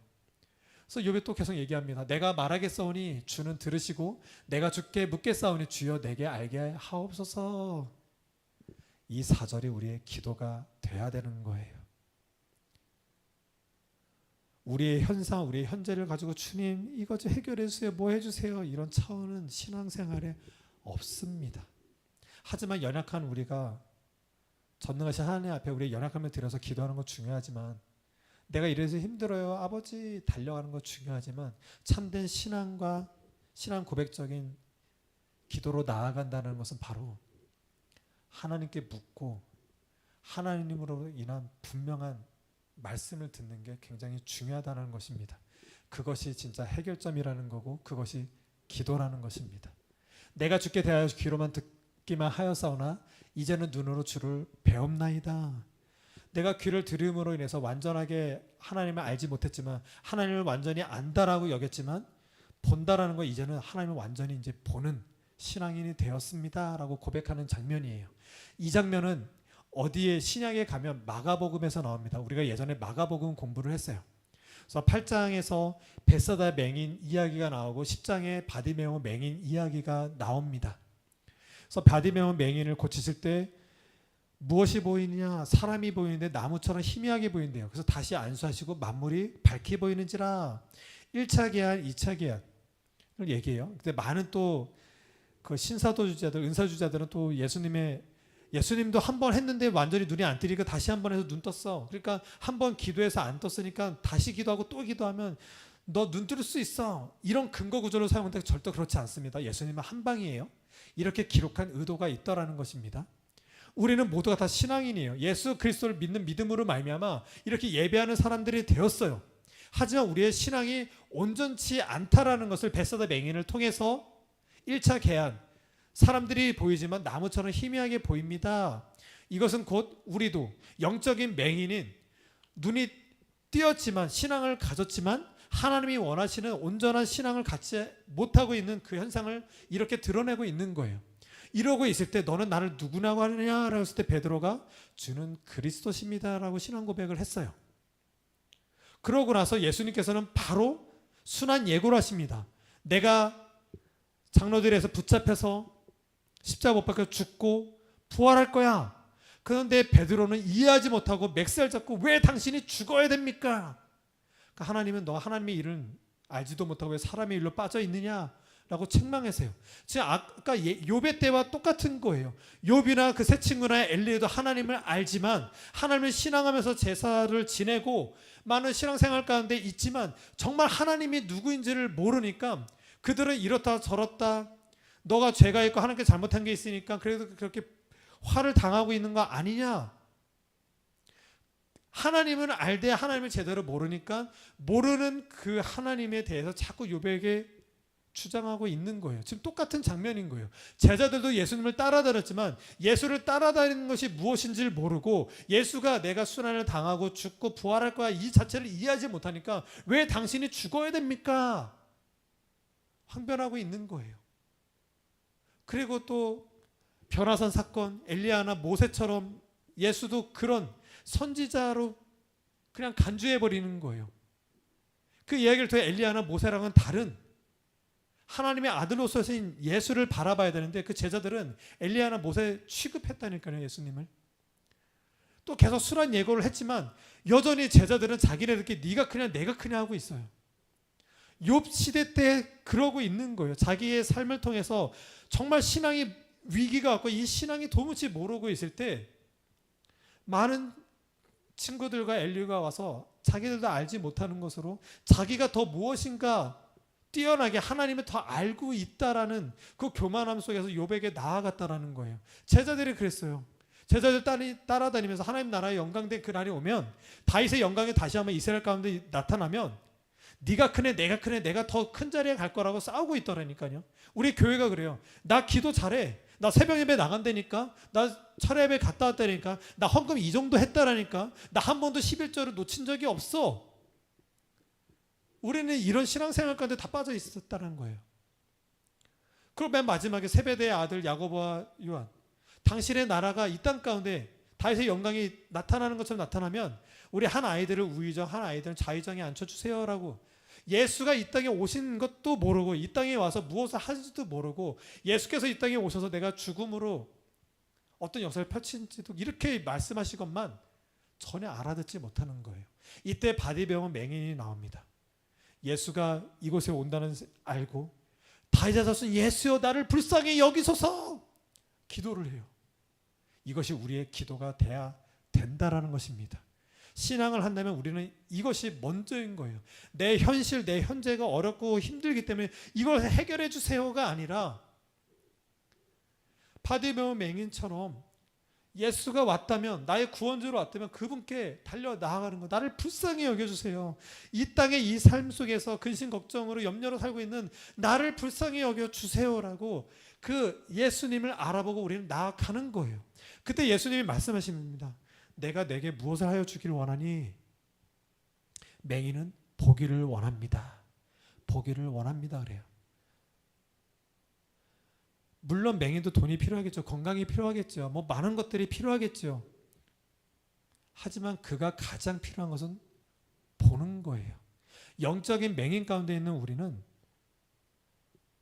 그래서 욥이 또 계속 얘기합니다. 내가 말하겠사오니 주는 들으시고 내가 주께 묻겠사오니 주여 내게 알게 하옵소서. 이 4절이 우리의 기도가 돼야 되는 거예요. 우리의 현상, 우리의 현재를 가지고 주님 이것 좀 해결해 주세요. 뭐 해주세요. 이런 차원은 신앙생활에 없습니다. 하지만 연약한 우리가 전능하신 하나님 앞에 우리의 연약함을 들여서 기도하는 건 중요하지만 내가 이래서 힘들어요. 아버지 달려가는 거 중요하지만 참된 신앙과 신앙 고백적인 기도로 나아간다는 것은 바로 하나님께 묻고 하나님으로 인한 분명한 말씀을 듣는 게 굉장히 중요하다는 것입니다. 그것이 진짜 해결점이라는 거고 그것이 기도라는 것입니다. 내가 주께 대하여 귀로만 듣기만 하였사오나 이제는 눈으로 주를 배옵나이다. 내가 귀를 들음으로 인해서 완전하게 하나님을 알지 못했지만 하나님을 완전히 안다라고 여겼지만 본다라는 거 이제는 하나님을 완전히 이제 보는 신앙인이 되었습니다라고 고백하는 장면이에요. 이 장면은 어디에 신약에 가면 마가복음에서 나옵니다. 우리가 예전에 마가복음 공부를 했어요. 그래서 8장에서 벳사다 맹인 이야기가 나오고 10장에 바디메오 맹인 이야기가 나옵니다. 그래서 바디메오 맹인을 고치실 때 무엇이 보이느냐? 사람이 보이는데 나무처럼 희미하게 보인대요. 그래서 다시 안수하시고 만물이 밝게 보이는지라. 1차 계약, 2차 계약을 얘기해요. 근데 많은 또 그 신사도 주자들, 은사 주자들은 또 예수님도 한 번 했는데 완전히 눈이 안 뜨니까 다시 한 번 해서 눈 떴어. 그러니까 한 번 기도해서 안 떴으니까 다시 기도하고 또 기도하면 너 눈 뜰 수 있어. 이런 근거 구조를 사용하는데 절대 그렇지 않습니다. 예수님은 한 방이에요. 이렇게 기록한 의도가 있다라는 것입니다. 우리는 모두가 다 신앙인이에요. 예수 그리스도를 믿는 믿음으로 말미암아 이렇게 예배하는 사람들이 되었어요. 하지만 우리의 신앙이 온전치 않다라는 것을 벳사다 맹인을 통해서 1차 계약 사람들이 보이지만 나무처럼 희미하게 보입니다. 이것은 곧 우리도 영적인 맹인인 눈이 띄었지만 신앙을 가졌지만 하나님이 원하시는 온전한 신앙을 갖지 못하고 있는 그 현상을 이렇게 드러내고 있는 거예요. 이러고 있을 때 너는 나를 누구라고 하느냐라고 했을 때 베드로가 주는 그리스도십니다라고 신앙 고백을 했어요. 그러고 나서 예수님께서는 바로 순한 예고를 하십니다. 내가 장로들에서 붙잡혀서 십자가 못 박혀 죽고 부활할 거야. 그런데 베드로는 이해하지 못하고 맥살 잡고 왜 당신이 죽어야 됩니까? 그러니까 하나님은 너 하나님의 일은 알지도 못하고 왜 사람의 일로 빠져 있느냐라고 책망하세요. 지금 아까 욥의 때와 똑같은 거예요. 욥이나 그 세 친구나 엘리에도 하나님을 알지만 하나님을 신앙하면서 제사를 지내고 많은 신앙생활 가운데 있지만 정말 하나님이 누구인지를 모르니까 그들은 이렇다 저렇다 너가 죄가 있고 하나님께 잘못한 게 있으니까 그래도 그렇게 화를 당하고 있는 거 아니냐. 하나님은 알되 하나님을 제대로 모르니까 모르는 그 하나님에 대해서 자꾸 욥에게 주장하고 있는 거예요. 지금 똑같은 장면인 거예요. 제자들도 예수님을 따라다녔지만 예수를 따라다니는 것이 무엇인지를 모르고 예수가 내가 순환을 당하고 죽고 부활할 거야 이 자체를 이해하지 못하니까 왜 당신이 죽어야 됩니까? 항변하고 있는 거예요. 그리고 또 변화산 사건, 엘리야나 모세처럼 예수도 그런 선지자로 그냥 간주해 버리는 거예요. 그 이야기를 통해 엘리야나 모세랑은 다른 하나님의 아들로서인 예수를 바라봐야 되는데 그 제자들은 엘리야나 모세 취급했다니까요. 예수님을. 또 계속 순한 예고를 했지만 여전히 제자들은 자기네들끼리 네가 크냐 내가 크냐 하고 있어요. 욥 시대 때 그러고 있는 거예요. 자기의 삶을 통해서 정말 신앙이 위기가 왔고 이 신앙이 도무지 모르고 있을 때 많은 친구들과 엘리가 와서 자기들도 알지 못하는 것으로 자기가 더 무엇인가 뛰어나게 하나님을 더 알고 있다라는 그 교만함 속에서 욥에게 나아갔다라는 거예요. 제자들이 그랬어요. 제자들 따라다니면서 하나님 나라의 영광된 그 날이 오면 다윗의 영광이 다시 한번 이스라엘 가운데 나타나면 네가 크네 내가 크네 내가 더 큰 자리에 갈 거라고 싸우고 있더라니까요. 우리 교회가 그래요. 나 기도 잘해. 나 새벽 예배 나간다니까. 나 철야 예배 갔다 왔다니까. 나 헌금 이 정도 했다라니까. 나 한 번도 11절을 놓친 적이 없어. 우리는 이런 신앙생활 가운데 다 빠져 있었다는 거예요. 그리고 맨 마지막에 세베대의 아들 야고보와 요한, 당신의 나라가 이 땅 가운데 다윗의 영광이 나타나는 것처럼 나타나면 우리 한 아이들을 우위정, 한 아이들은 좌위정에 앉혀주세요라고. 예수가 이 땅에 오신 것도 모르고 이 땅에 와서 무엇을 하는지도 모르고 예수께서 이 땅에 오셔서 내가 죽음으로 어떤 역사를 펼친지도 이렇게 말씀하시건만 전혀 알아듣지 못하는 거예요. 이때 바디배운 맹인이 나옵니다. 예수가 이곳에 온다는 알고 다윗의 자손 예수여 나를 불쌍히 여기소서 기도를 해요. 이것이 우리의 기도가 돼야 된다라는 것입니다. 신앙을 한다면 우리는 이것이 먼저인 거예요. 내 현실, 내 현재가 어렵고 힘들기 때문에 이걸 해결해 주세요가 아니라 바디메오 맹인처럼 예수가 왔다면 나의 구원주로 왔다면 그분께 달려 나아가는 거. 나를 불쌍히 여겨주세요. 이 땅의 이 삶 속에서 근심 걱정으로 염려로 살고 있는 나를 불쌍히 여겨주세요라고 그 예수님을 알아보고 우리는 나아가는 거예요. 그때 예수님이 말씀하십니다. 내가 내게 무엇을 하여 주기를 원하니? 맹인은 보기를 원합니다. 보기를 원합니다 그래요. 물론 맹인도 돈이 필요하겠죠. 건강이 필요하겠죠. 뭐 많은 것들이 필요하겠죠. 하지만 그가 가장 필요한 것은 보는 거예요. 영적인 맹인 가운데 있는 우리는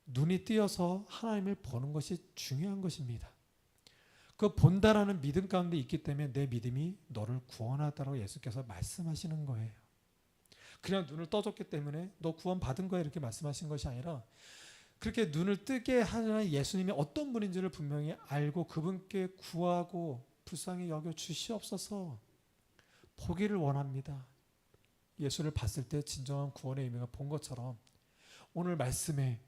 눈이 띄어서 하나님을 보는 것이 중요한 것입니다. 그 본다라는 믿음 가운데 있기 때문에 내 믿음이 너를 구원하다라고 예수께서 말씀하시는 거예요. 그냥 눈을 떠줬기 때문에 너 구원 받은 거야 이렇게 말씀하신 것이 아니라 그렇게 눈을 뜨게 하는 예수님이 어떤 분인지를 분명히 알고 그분께 구하고 불쌍히 여겨 주시옵소서 보기를 원합니다. 예수를 봤을 때 진정한 구원의 의미가 본 것처럼 오늘 말씀에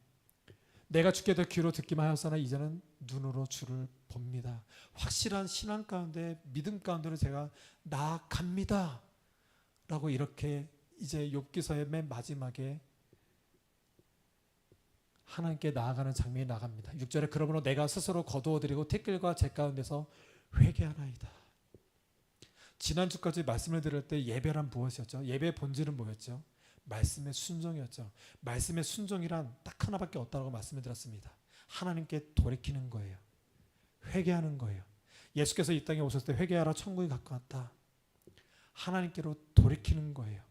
내가 주께 더 귀로 듣기만 하였으나 이제는 눈으로 주를 봅니다. 확실한 신앙 가운데 믿음 가운데로 제가 나아갑니다 라고 이렇게 이제 욥기서의 맨 마지막에 하나님께 나아가는 장면이 나갑니다. 6절에 그러므로 내가 스스로 거두어드리고 티끌과 재 가운데서 회개하나이다. 지난주까지 말씀을 드릴 때 예배란 무엇이었죠? 예배의 본질은 뭐였죠? 말씀의 순종이었죠. 말씀의 순종이란 딱 하나밖에 없다고 말씀을 드렸습니다. 하나님께 돌이키는 거예요. 회개하는 거예요. 예수께서 이 땅에 오셨을 때 회개하라 천국이 가까웠다. 하나님께로 돌이키는 거예요.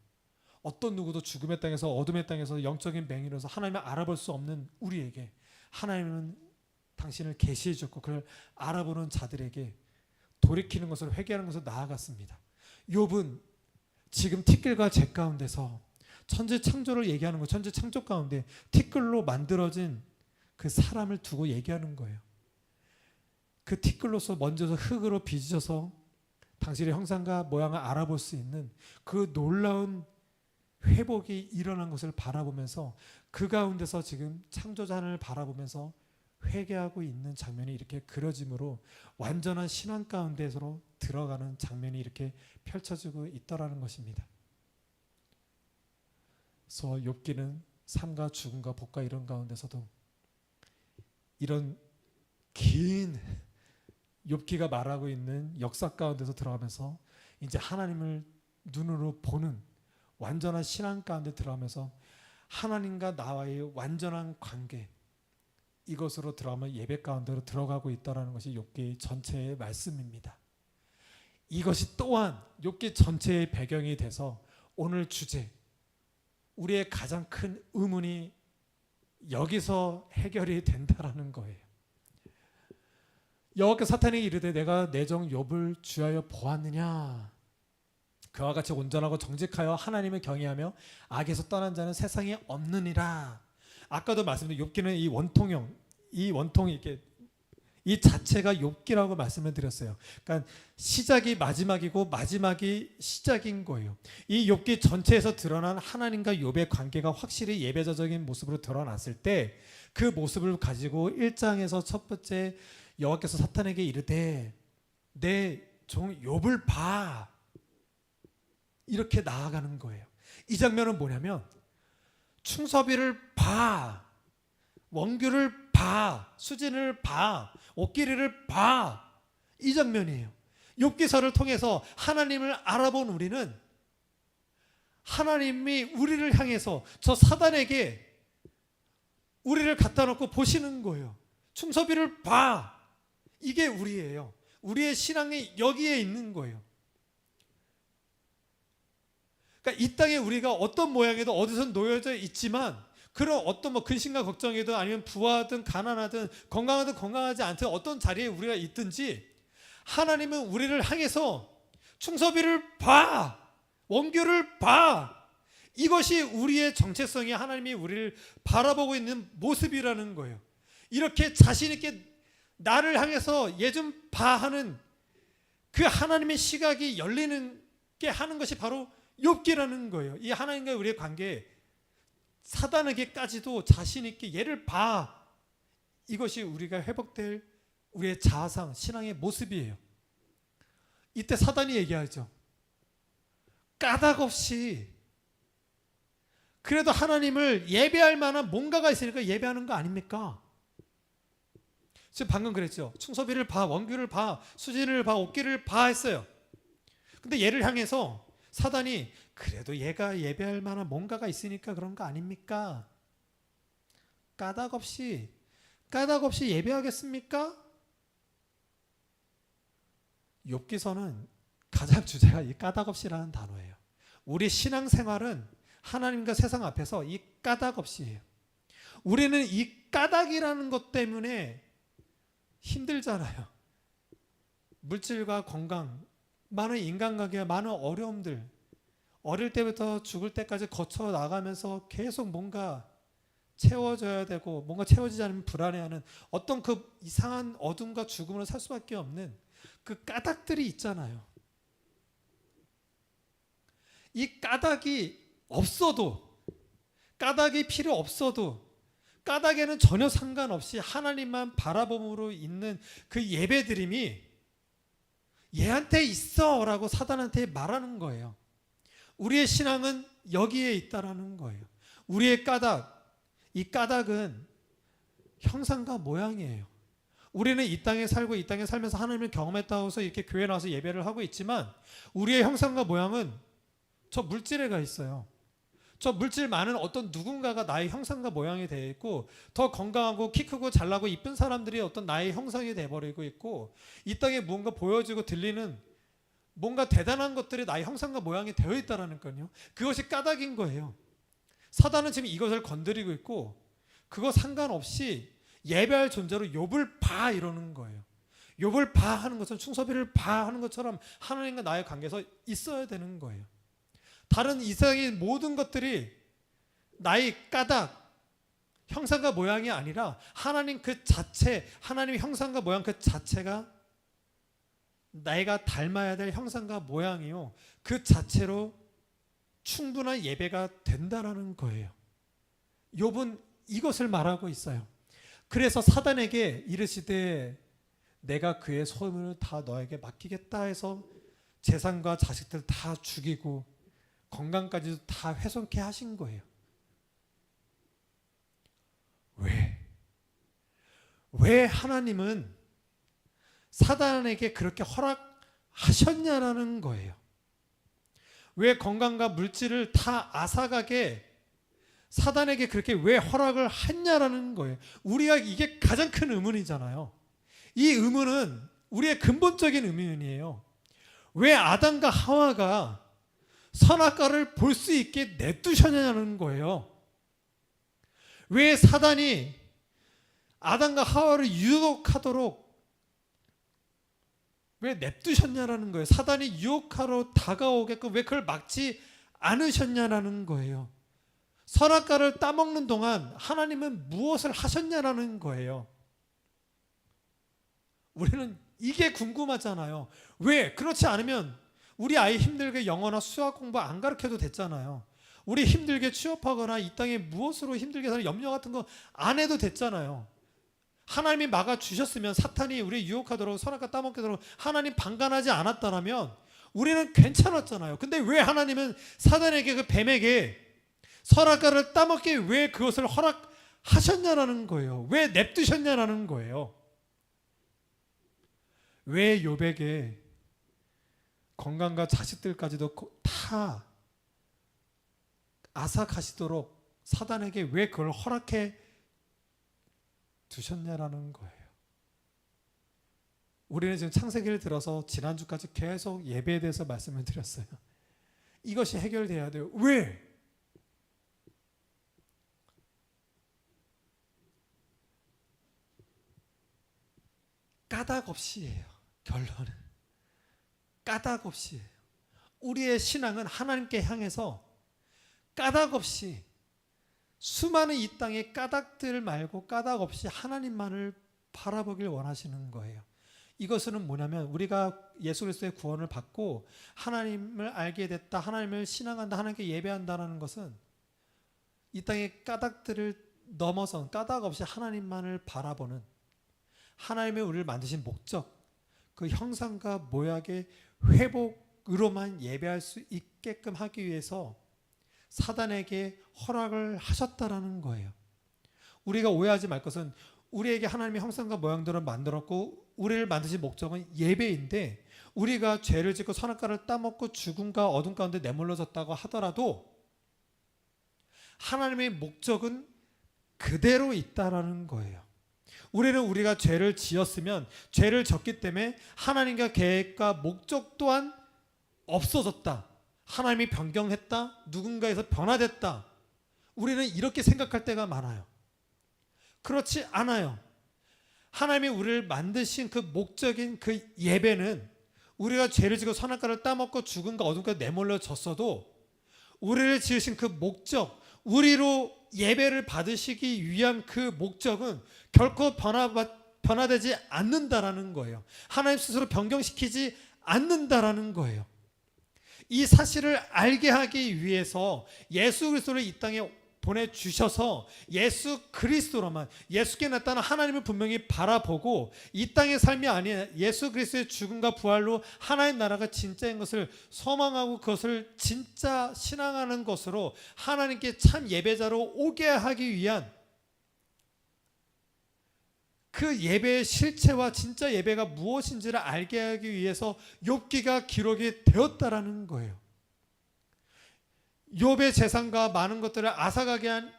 어떤 누구도 죽음의 땅에서 어둠의 땅에서 영적인 맹인으로서 하나님을 알아볼 수 없는 우리에게 하나님은 당신을 계시해 줬고 그걸 알아보는 자들에게 돌이키는 것을 회개하는 것을 나아갔습니다. 욥은 지금 티끌과 재 가운데서 천지 창조를 얘기하는 거, 천지 창조 가운데 티끌로 만들어진 그 사람을 두고 얘기하는 거예요. 그 티끌로서 먼저서 흙으로 빚으셔서 당신의 형상과 모양을 알아볼 수 있는 그 놀라운 회복이 일어난 것을 바라보면서 그 가운데서 지금 창조자 하나님을 바라보면서 회개하고 있는 장면이 이렇게 그려짐으로 완전한 신앙 가운데로 들어가는 장면이 이렇게 펼쳐지고 있더라는 것입니다. 그래서 욥기는 삶과 죽음과 복과 이런 가운데서도 이런 긴 욥기가 말하고 있는 역사 가운데서 들어가면서 이제 하나님을 눈으로 보는 완전한 신앙 가운데 들어가면서 하나님과 나와의 완전한 관계, 이것으로 들어가면 예배 가운데로 들어가고 있다는 것이 욥기 전체의 말씀입니다. 이것이 또한 욥기 전체의 배경이 돼서 오늘 주제, 우리의 가장 큰 의문이 여기서 해결이 된다라는 거예요. 여호와께서 사탄에게 이르되 내가 내 종 욥을 주하여 보았느냐? 그와 같이 온전하고 정직하여 하나님을 경외하며 악에서 떠난 자는 세상에 없느니라. 아까도 말씀드린 욥기는 이 원통형, 이 원통이 이렇게 이 자체가 욥기라고 말씀을 드렸어요. 그러니까 시작이 마지막이고 마지막이 시작인 거예요. 이 욥기 전체에서 드러난 하나님과 욥의 관계가 확실히 예배자적인 모습으로 드러났을 때 그 모습을 가지고 1장에서 첫 번째 여호와께서 사탄에게 이르되 내 종 욥을 봐, 이렇게 나아가는 거예요. 이 장면은 뭐냐면 충서비를 봐, 원규를 봐, 수진을 봐, 옷길이를 봐, 이 장면이에요. 욥기서를 통해서 하나님을 알아본 우리는 하나님이 우리를 향해서 저 사단에게 우리를 갖다 놓고 보시는 거예요. 충서비를 봐, 이게 우리예요. 우리의 신앙이 여기에 있는 거예요. 그러니까 이 땅에 우리가 어떤 모양에도 어디선 놓여져 있지만 그런 어떤 뭐 근심과 걱정이든 아니면 부하든 가난하든 건강하든 건강하지 않든 어떤 자리에 우리가 있든지 하나님은 우리를 향해서 충서비를 봐, 원규를 봐, 이것이 우리의 정체성이 하나님이 우리를 바라보고 있는 모습이라는 거예요. 이렇게 자신 있게 나를 향해서 얘 좀 봐 하는 그 하나님의 시각이 열리는 게 하는 것이 바로 욥기라는 거예요. 이 하나님과 우리의 관계, 사단에게까지도 자신 있게 얘를 봐, 이것이 우리가 회복될 우리의 자아상, 신앙의 모습이에요. 이때 사단이 얘기하죠. 까닭 없이 그래도 하나님을 예배할 만한 뭔가가 있으니까 예배하는 거 아닙니까? 지금 방금 그랬죠. 충서비를 봐, 원규를 봐, 수진을 봐, 옷길을 봐 했어요. 근데 얘를 향해서 사단이 그래도 얘가 예배할 만한 뭔가가 있으니까 그런 거 아닙니까? 까닭 없이 예배하겠습니까? 욥기서는 가장 주제가 이 까닭 없이라는 단어예요. 우리 신앙생활은 하나님과 세상 앞에서 이 까닭 없이예요. 우리는 이 까닭이라는 것 때문에 힘들잖아요. 물질과 건강, 많은 인간관계와 많은 어려움들, 어릴 때부터 죽을 때까지 거쳐 나가면서 계속 뭔가 채워져야 되고 뭔가 채워지지 않으면 불안해하는 어떤 그 이상한 어둠과 죽음으로 살 수밖에 없는 그 까닭들이 있잖아요. 이 까닭이 없어도, 까닭이 필요 없어도, 까닭에는 전혀 상관없이 하나님만 바라봄으로 있는 그 예배드림이 얘한테 있어 라고 사단한테 말하는 거예요. 우리의 신앙은 여기에 있다라는 거예요. 우리의 까닭, 이 까닭은 형상과 모양이에요. 우리는 이 땅에 살고 이 땅에 살면서 하나님을 경험했다고 해서 이렇게 교회 나와서 예배를 하고 있지만 우리의 형상과 모양은 저 물질에 가 있어요. 저 물질 많은 어떤 누군가가 나의 형상과 모양이 되어 있고 더 건강하고 키 크고 잘나고 이쁜 사람들이 어떤 나의 형상이 돼버리고 있고 이 땅에 무언가 보여지고 들리는 뭔가 대단한 것들이 나의 형상과 모양이 되어 있다는 거요. 그것이 까닭인 거예요. 사단은 지금 이것을 건드리고 있고 그거 상관없이 예배할 존재로 욥을 봐 이러는 거예요. 욥을 봐 하는 것은 충서비를 봐 하는 것처럼 하나님과 나의 관계에서 있어야 되는 거예요. 다른 이 세상의 모든 것들이 나의 까닭, 형상과 모양이 아니라 하나님 그 자체, 하나님의 형상과 모양 그 자체가 내가 닮아야 될 형상과 모양이요. 그 자체로 충분한 예배가 된다라는 거예요. 욥은 이것을 말하고 있어요. 그래서 사단에게 이르시되 내가 그의 소유를 다 너에게 맡기겠다 해서 재산과 자식들 다 죽이고 건강까지도 다 훼손케 하신 거예요. 왜 하나님은 사단에게 그렇게 허락하셨냐라는 거예요. 왜 건강과 물질을 다 앗아가게 사단에게 그렇게 왜 허락을 했냐라는 거예요. 우리가 이게 가장 큰 의문이잖아요. 이 의문은 우리의 근본적인 의문이에요. 왜 아담과 하와가 선악과를 볼 수 있게 냅두셨냐는 거예요. 왜 사단이 아담과 하와를 유혹하도록 왜 냅두셨냐라는 거예요. 사단이 유혹하러 다가오게끔 왜 그걸 막지 않으셨냐라는 거예요. 선악과를 따먹는 동안 하나님은 무엇을 하셨냐라는 거예요. 우리는 이게 궁금하잖아요. 왜? 그렇지 않으면 우리 아이 힘들게 영어나 수학 공부 안 가르쳐도 됐잖아요. 우리 힘들게 취업하거나 이 땅에 무엇으로 힘들게 사는 염려 같은 거 안 해도 됐잖아요. 하나님이 막아주셨으면 사탄이 우리 유혹하도록 선악과 따먹게 하도록 하나님 방관하지 않았다면 우리는 괜찮았잖아요. 근데 왜 하나님은 사단에게 그 뱀에게 선악과를 따먹게 왜 그것을 허락하셨냐라는 거예요. 왜 냅두셨냐라는 거예요. 왜 욥에게 건강과 자식들까지도 다 앗아가시도록 사단에게 왜 그걸 허락해 두셨냐라는 거예요. 우리는 지금 창세기를 들어서 지난주까지 계속 예배에 대해서 말씀을 드렸어요. 이것이 해결돼야 돼요. 왜? 까닭 없이예요. 결론은 까닭 없이예요. 우리의 신앙은 하나님께 향해서 까닭 없이 수많은 이 땅의 까닭들 말고 까닭 없이 하나님만을 바라보길 원하시는 거예요. 이것은 뭐냐면 우리가 예수 그리스도의 구원을 받고 하나님을 알게 됐다, 하나님을 신앙한다, 하나님께 예배한다는 것은 이 땅의 까닭들을 넘어선 까닭 없이 하나님만을 바라보는 하나님의 우리를 만드신 목적, 그 형상과 모양의 회복으로만 예배할 수 있게끔 하기 위해서 사단에게 허락을 하셨다라는 거예요. 우리가 오해하지 말 것은 우리에게 하나님의 형상과 모양들을 만들었고 우리를 만드신 목적은 예배인데 우리가 죄를 짓고 선악과를 따먹고 죽음과 어둠 가운데 내몰려졌다고 하더라도 하나님의 목적은 그대로 있다라는 거예요. 우리가 죄를 지었으면 죄를 졌기 때문에 하나님과 계획과 목적 또한 없어졌다. 하나님이 변경했다. 누군가에서 변화됐다. 우리는 이렇게 생각할 때가 많아요. 그렇지 않아요. 하나님이 우리를 만드신 그 목적인 그 예배는 우리가 죄를 지고 선악과를 따먹고 죽음과 어둠과 내몰려졌어도 우리를 지으신 그 목적, 우리로 예배를 받으시기 위한 그 목적은 결코 변화되지 않는다라는 거예요. 하나님 스스로 변경시키지 않는다라는 거예요. 이 사실을 알게 하기 위해서 예수 그리스도를 이 땅에 보내주셔서 예수 그리스도로만 예수께 나타난 하나님을 분명히 바라보고 이 땅의 삶이 아닌 예수 그리스도의 죽음과 부활로 하나님 나라가 진짜인 것을 소망하고 그것을 진짜 신앙하는 것으로 하나님께 참 예배자로 오게 하기 위한 그 예배의 실체와 진짜 예배가 무엇인지를 알게 하기 위해서 욥기가 기록이 되었다라는 거예요. 욥의 재산과 많은 것들을 앗아가게 한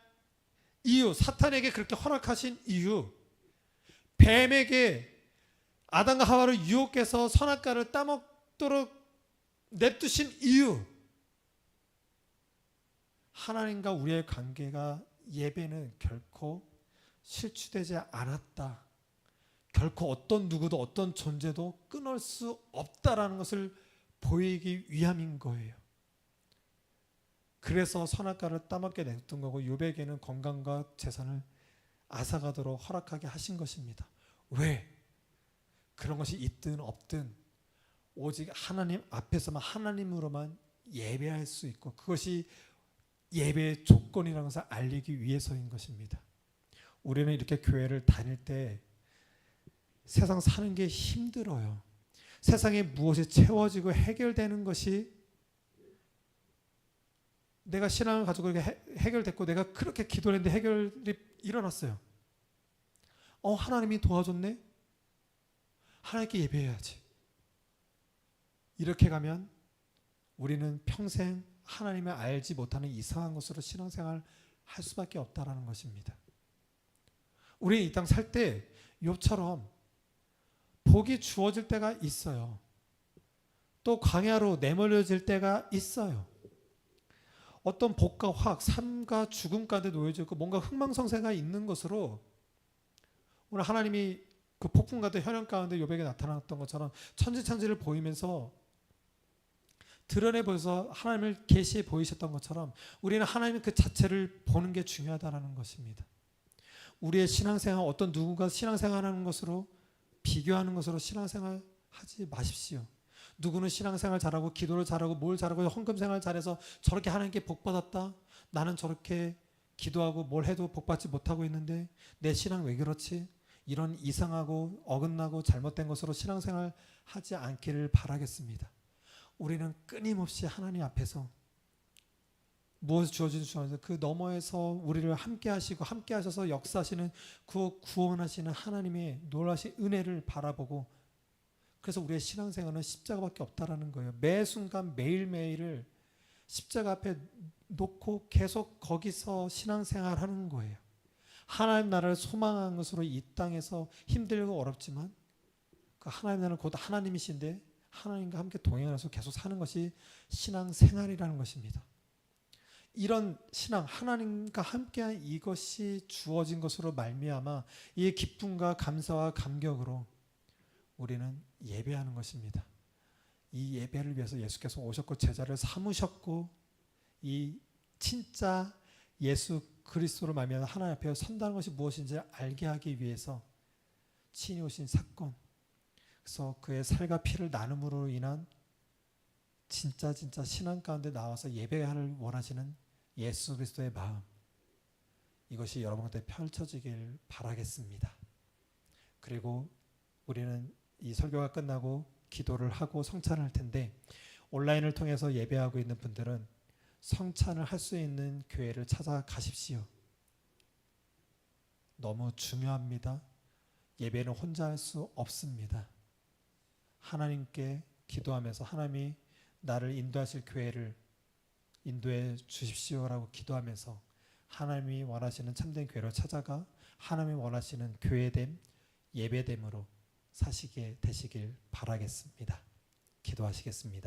이유, 사탄에게 그렇게 허락하신 이유, 뱀에게 아담과 하와를 유혹해서 선악과를 따먹도록 냅두신 이유, 하나님과 우리의 관계가 예배는 결코 실추되지 않았다. 결코 어떤 누구도 어떤 존재도 끊을 수 없다라는 것을 보이기 위함인 거예요. 그래서 선악과를 따먹게 냈던 거고 욥에게는 건강과 재산을 앗아가도록 허락하게 하신 것입니다. 왜? 그런 것이 있든 없든 오직 하나님 앞에서만 하나님으로만 예배할 수 있고 그것이 예배의 조건이라는 것을 알리기 위해서인 것입니다. 우리는 이렇게 교회를 다닐 때 세상 사는 게 힘들어요. 세상에 무엇이 채워지고 해결되는 것이 내가 신앙을 가지고 이렇게 해결됐고 내가 그렇게 기도를 했는데 해결이 일어났어요. 하나님이 도와줬네? 하나님께 예배해야지. 이렇게 가면 우리는 평생 하나님을 알지 못하는 이상한 것으로 신앙생활 할 수밖에 없다라는 것입니다. 우리 이 땅 살 때 욥처럼 복이 주어질 때가 있어요. 또 광야로 내몰려질 때가 있어요. 어떤 복과 화학, 삶과 죽음 가운데 놓여져 있고 뭔가 흥망성쇠가 있는 것으로 오늘 하나님이 그 폭풍 가운데 현현 가운데 욥에게 나타났던 것처럼 천지창조를 보이면서 드러내 보여서 하나님을 계시해 보이셨던 것처럼 우리는 하나님 그 자체를 보는 게 중요하다는 것입니다. 우리의 신앙생활, 어떤 누군가 신앙생활하는 것으로 비교하는 것으로 신앙생활 하지 마십시오. 누구는 신앙생활 잘하고 기도를 잘하고 뭘 잘하고 헌금생활 잘해서 저렇게 하나님께 복받았다. 나는 저렇게 기도하고 뭘 해도 복받지 못하고 있는데 내 신앙 왜 그렇지? 이런 이상하고 어긋나고 잘못된 것으로 신앙생활 하지 않기를 바라겠습니다. 우리는 끊임없이 하나님 앞에서 무엇을 주어진 주어서 그 너머에서 우리를 함께 하시고 함께 하셔서 역사하시는 그 구원하시는 하나님의 놀라신 은혜를 바라보고 그래서 우리의 신앙생활은 십자가밖에 없다라는 거예요. 매 순간 매일매일을 십자가 앞에 놓고 계속 거기서 신앙생활 하는 거예요. 하나님 나라를 소망하는 것으로 이 땅에서 힘들고 어렵지만 그 하나님 나라는 곧 하나님이신데 하나님과 함께 동행하면서 계속 사는 것이 신앙생활이라는 것입니다. 이런 신앙, 하나님과 함께한 이것이 주어진 것으로 말미암아 이 기쁨과 감사와 감격으로 우리는 예배하는 것입니다. 이 예배를 위해서 예수께서 오셨고 제자를 삼으셨고 이 진짜 예수 그리스도로 말미암아 하나님 앞에 선다는 것이 무엇인지 알게 하기 위해서 친히 오신 사건, 그래서 그의 살과 피를 나눔으로 인한 진짜 신앙 가운데 나와서 예배를 원하시는 예수 그리스도의 마음, 이것이 여러분한테 펼쳐지길 바라겠습니다. 그리고 우리는 이 설교가 끝나고 기도를 하고 성찬을 할 텐데 온라인을 통해서 예배하고 있는 분들은 성찬을 할 수 있는 교회를 찾아가십시오. 너무 중요합니다. 예배는 혼자 할 수 없습니다. 하나님께 기도하면서 하나님이 나를 인도하실 교회를 인도해 주십시오라고 기도하면서 하나님이 원하시는 참된 교회로 찾아가 하나님이 원하시는 교회됨, 예배됨으로 사시게 되시길 바라겠습니다. 기도하시겠습니다.